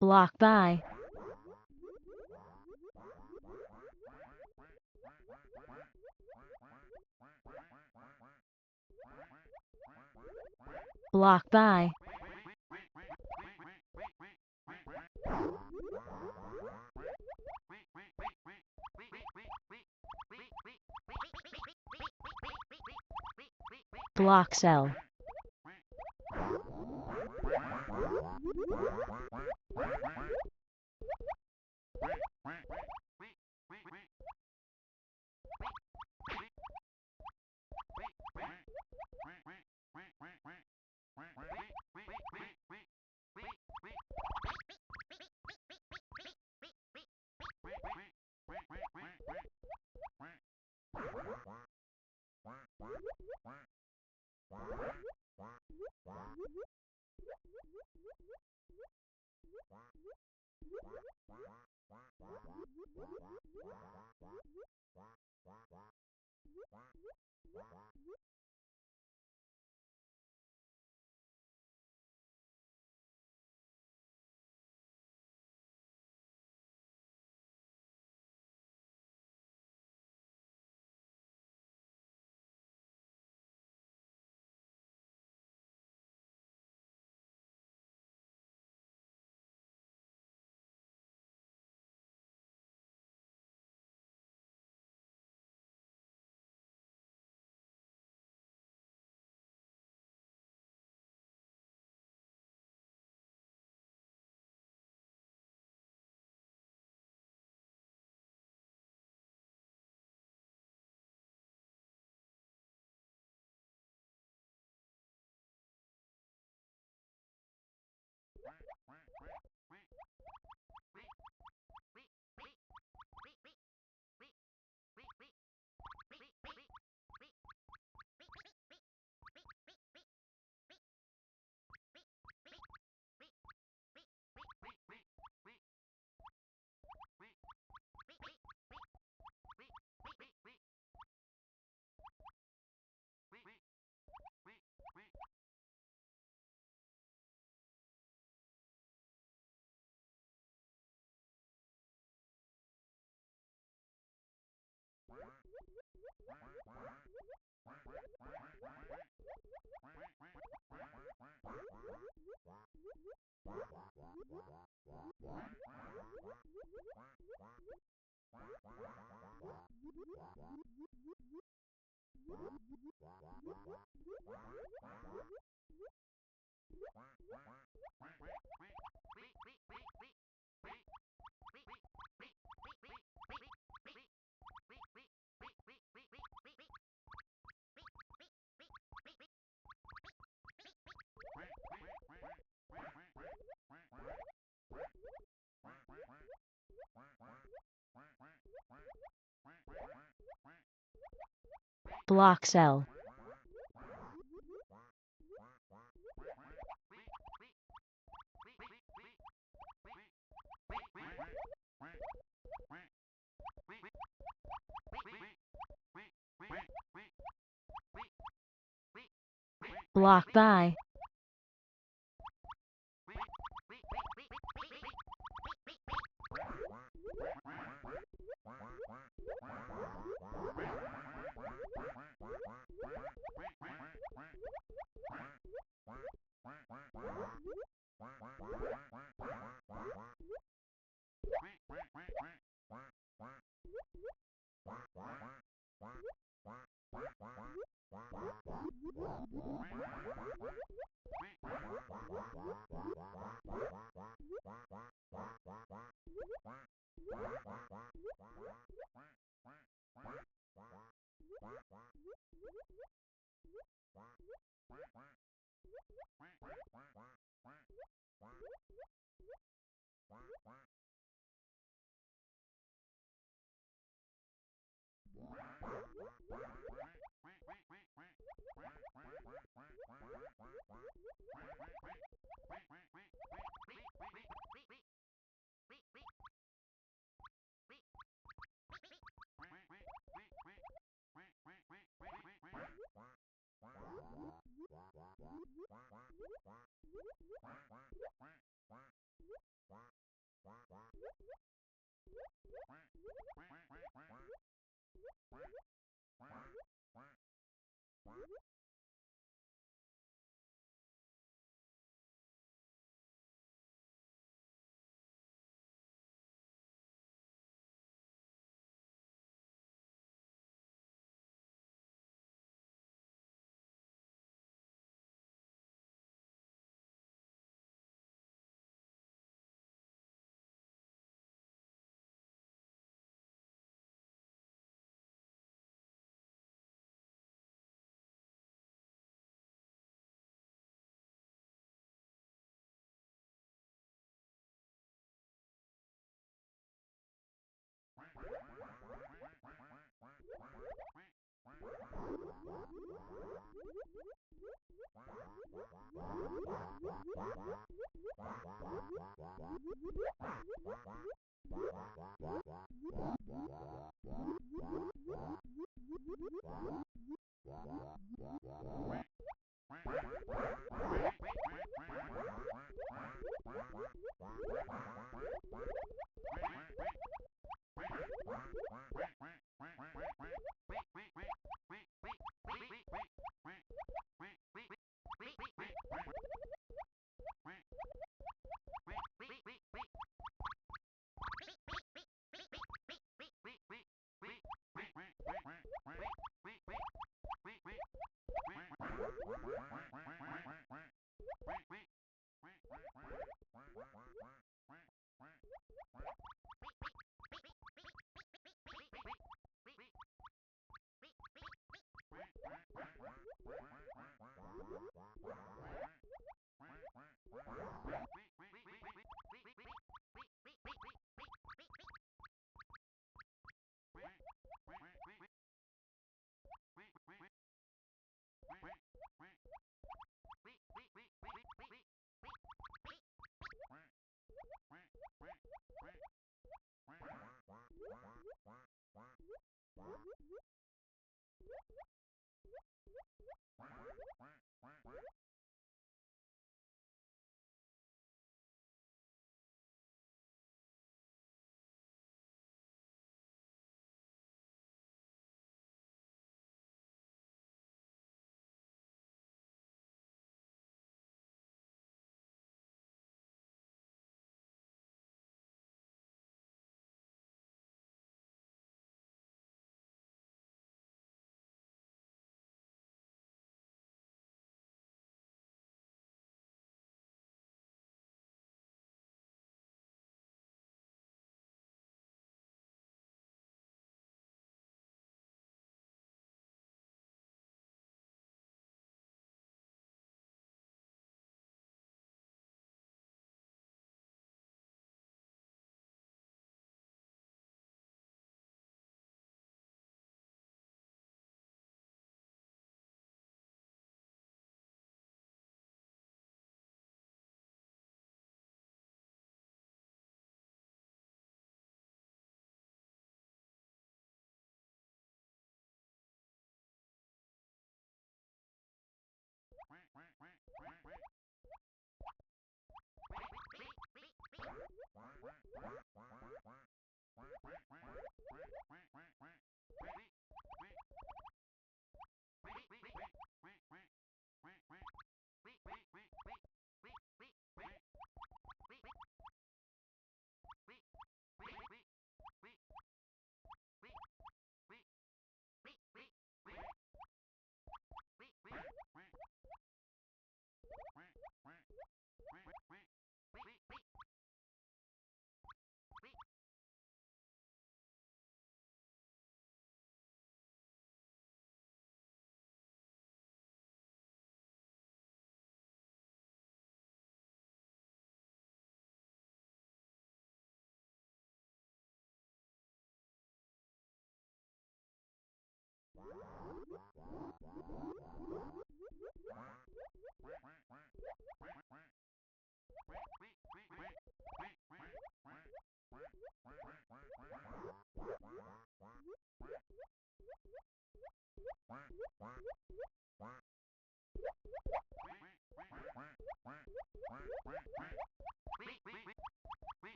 Speaker 2: block by, block by, block cell, block cell, block by,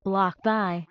Speaker 2: Block by.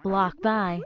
Speaker 2: Block by.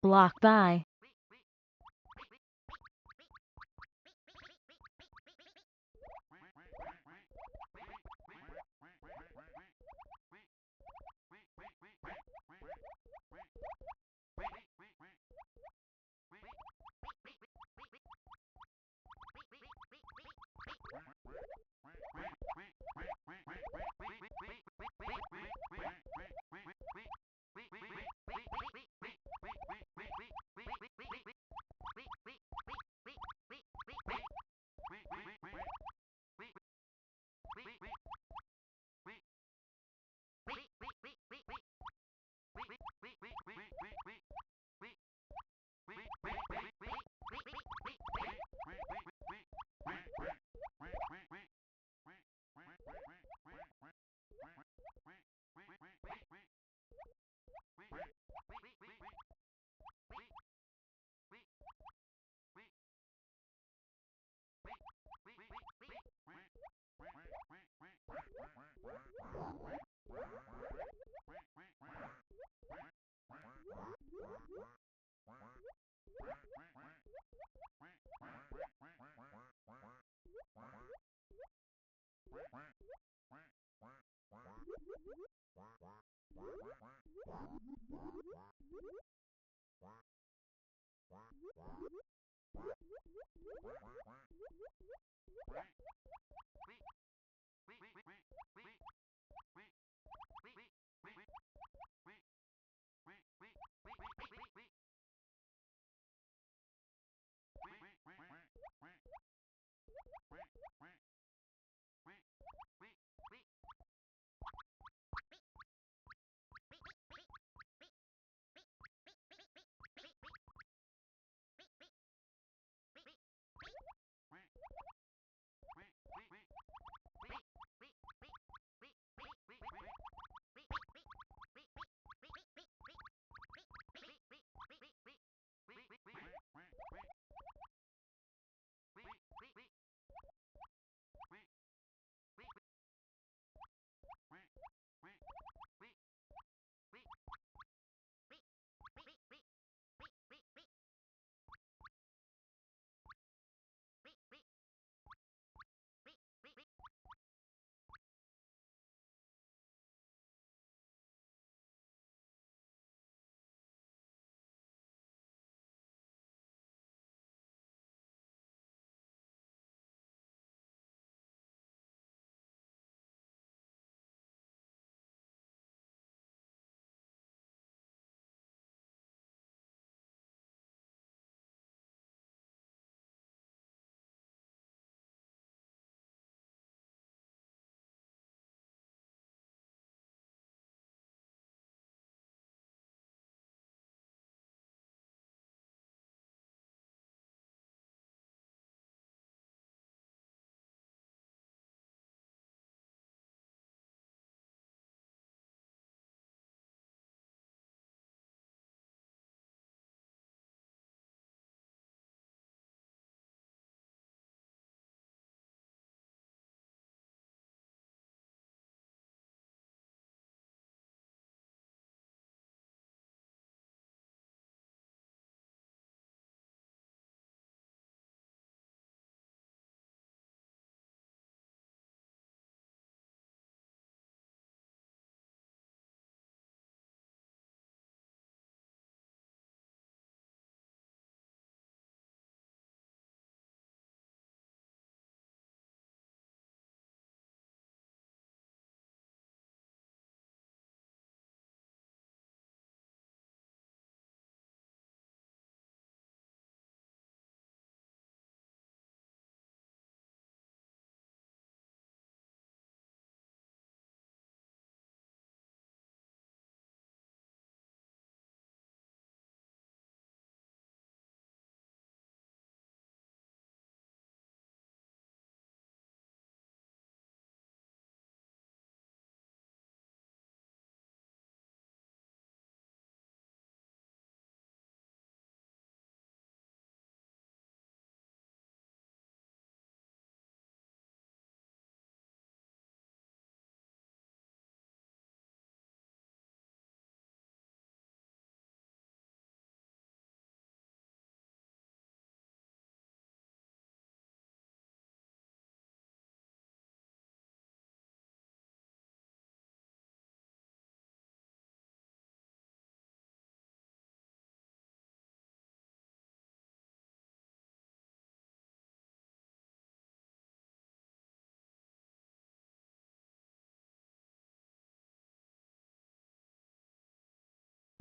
Speaker 2: Block by.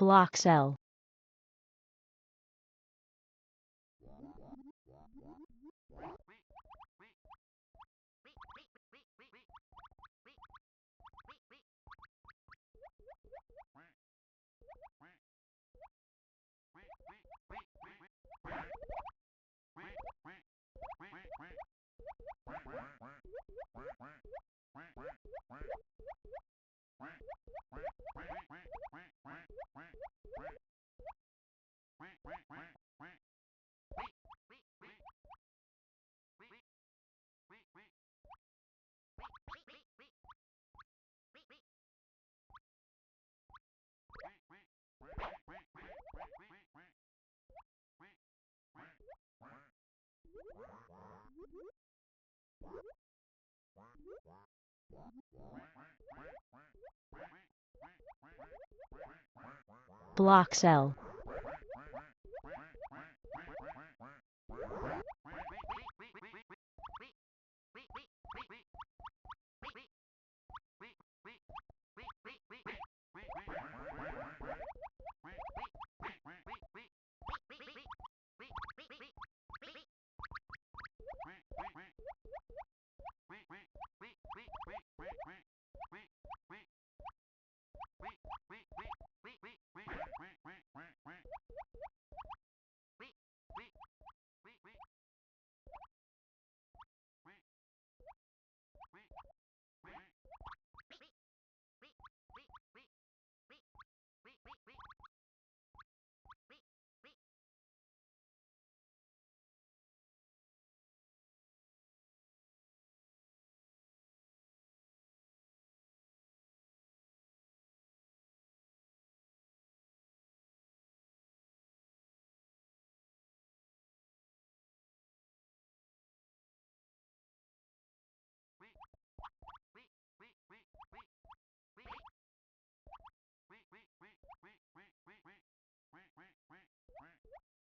Speaker 2: Block cell. Block cell.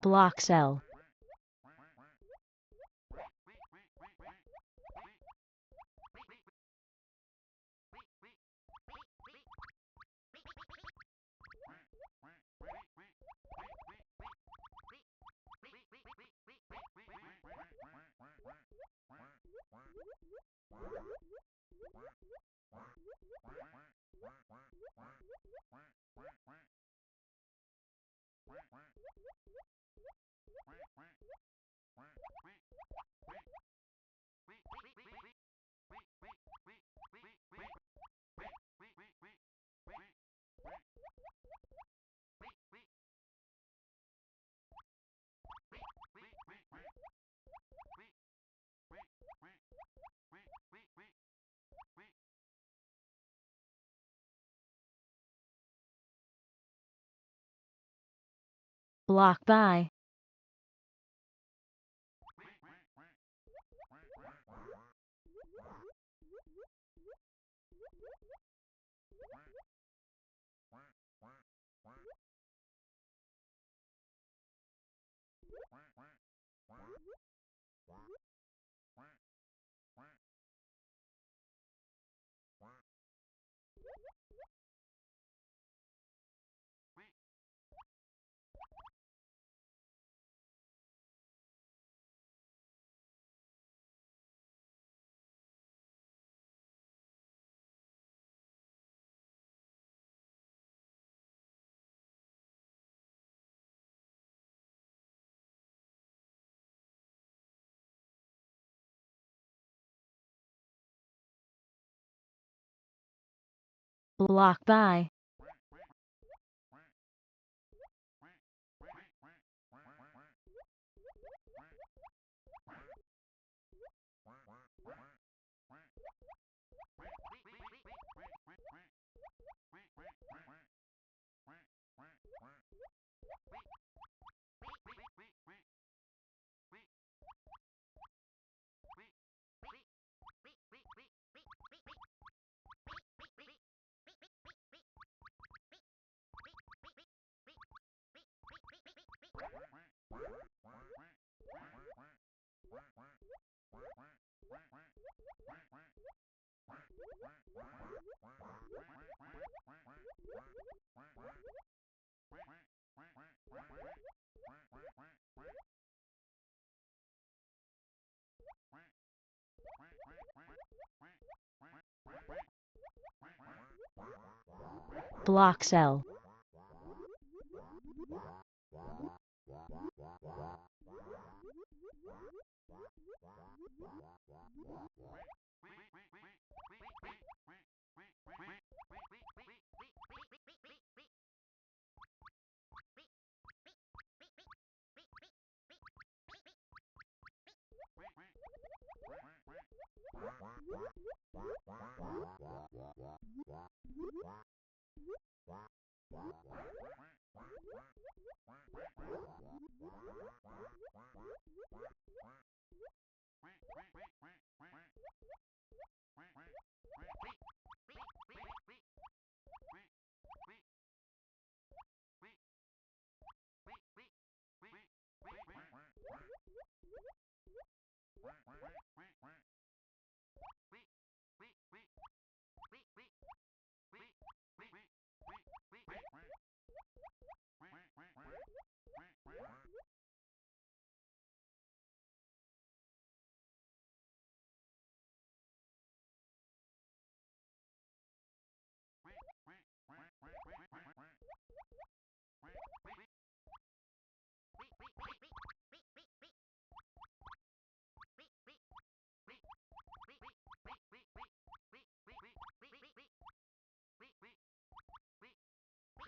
Speaker 2: Block cell. Block by. Block by. Block cell.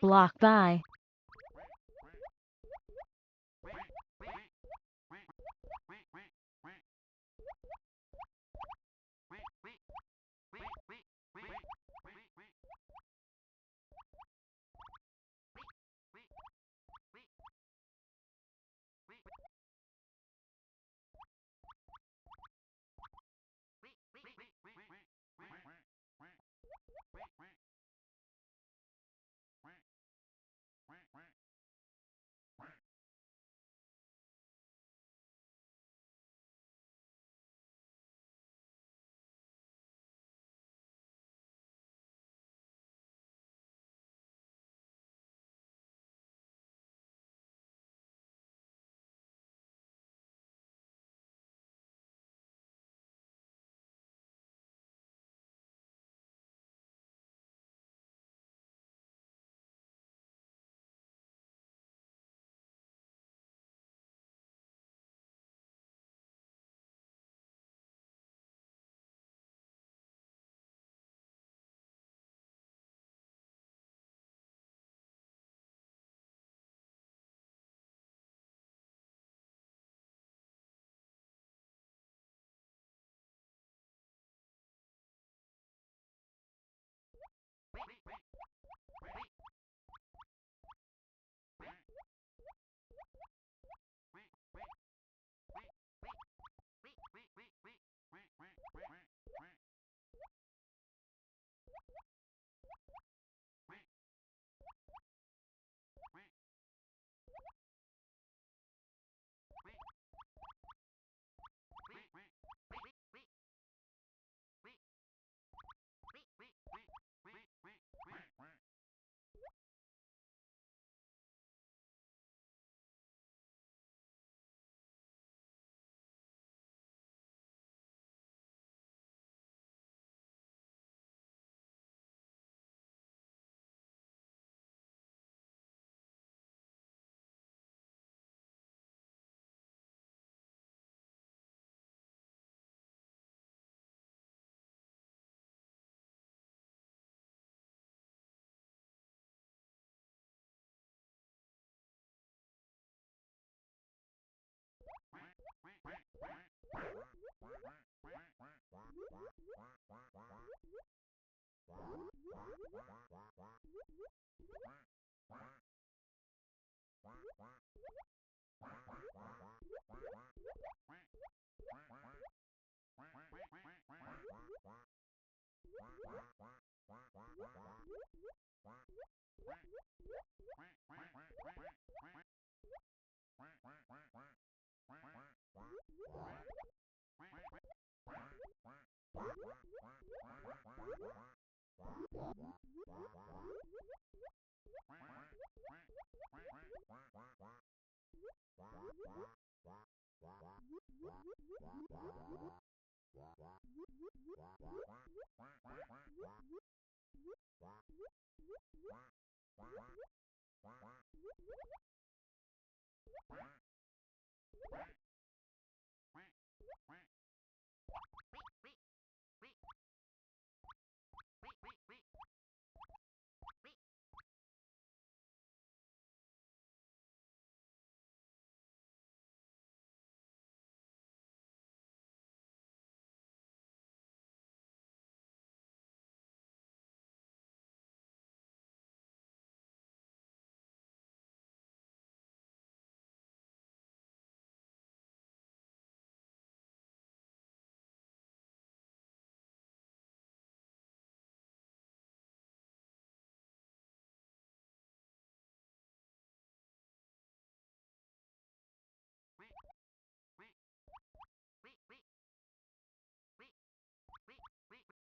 Speaker 2: Block by.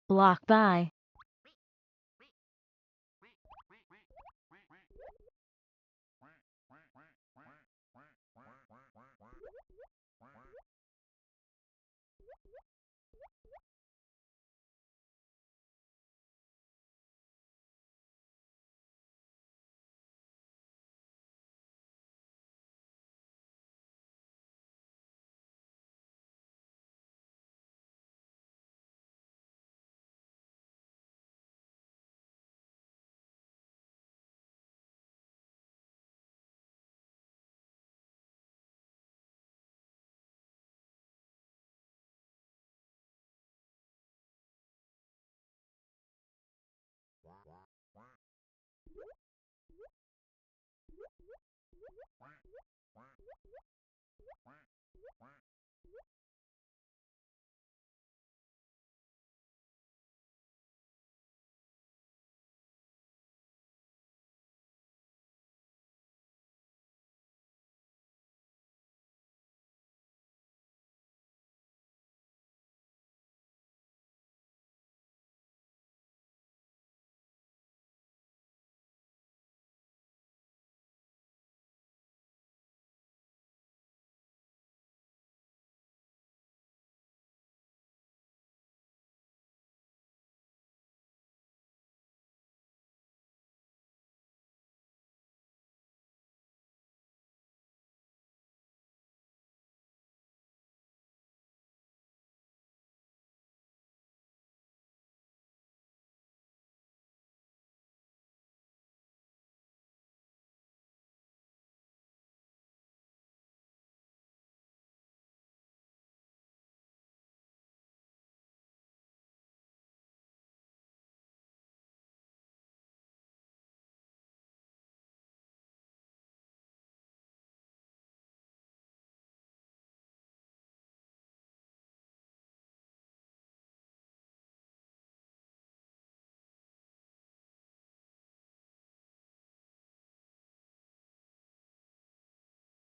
Speaker 2: block by,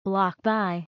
Speaker 2: block by,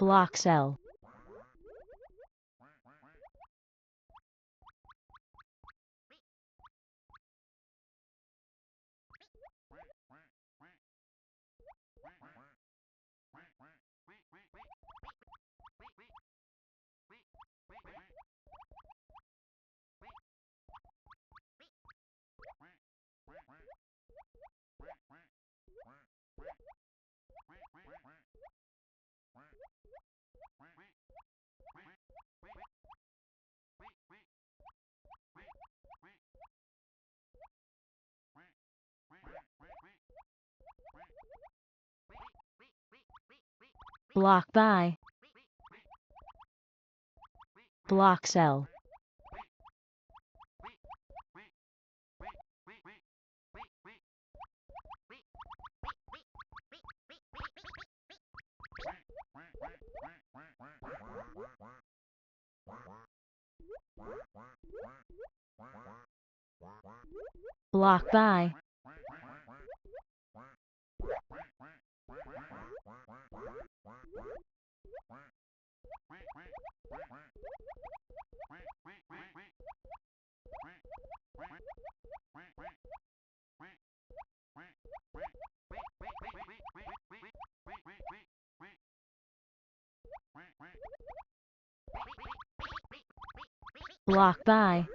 Speaker 2: Block cell. Block by. Block cell. Block by. Block by.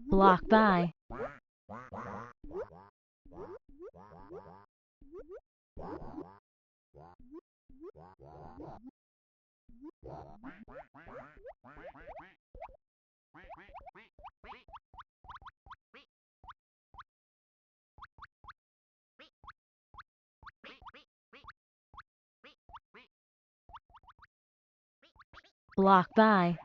Speaker 2: Block by. Block by. Block by.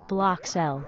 Speaker 2: Block cell.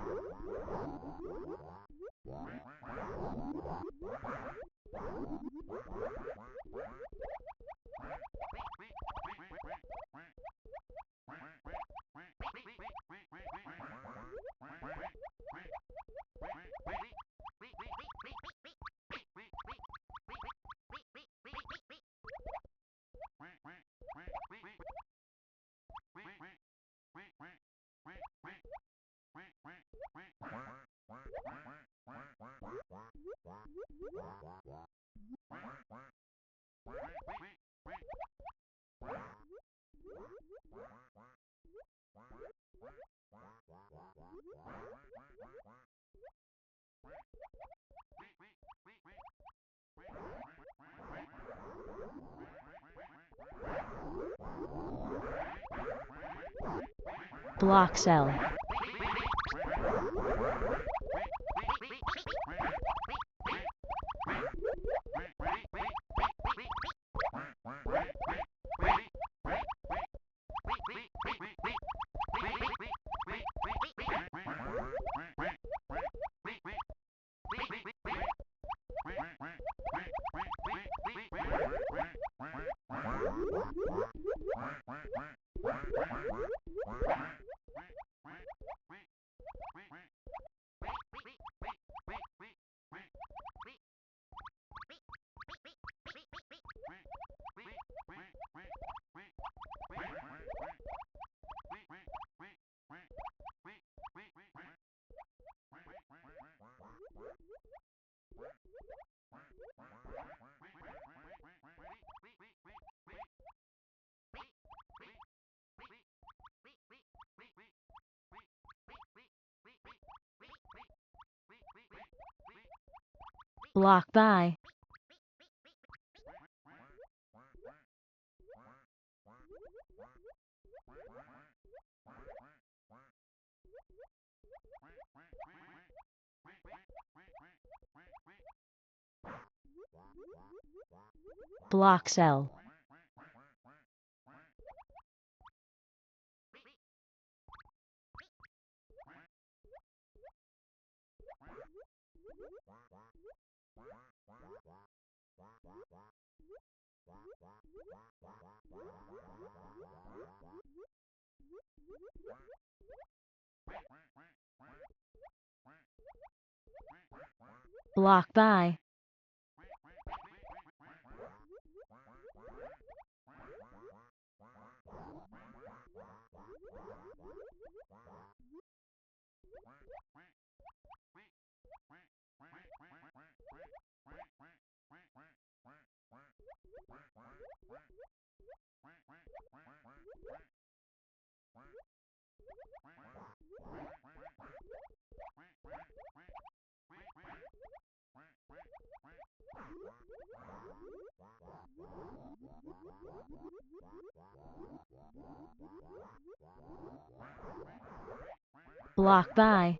Speaker 2: Block cell. Block by. Block cell. Block by. Block by.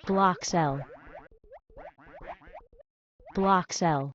Speaker 2: block cell, block cell,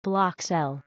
Speaker 2: block cell,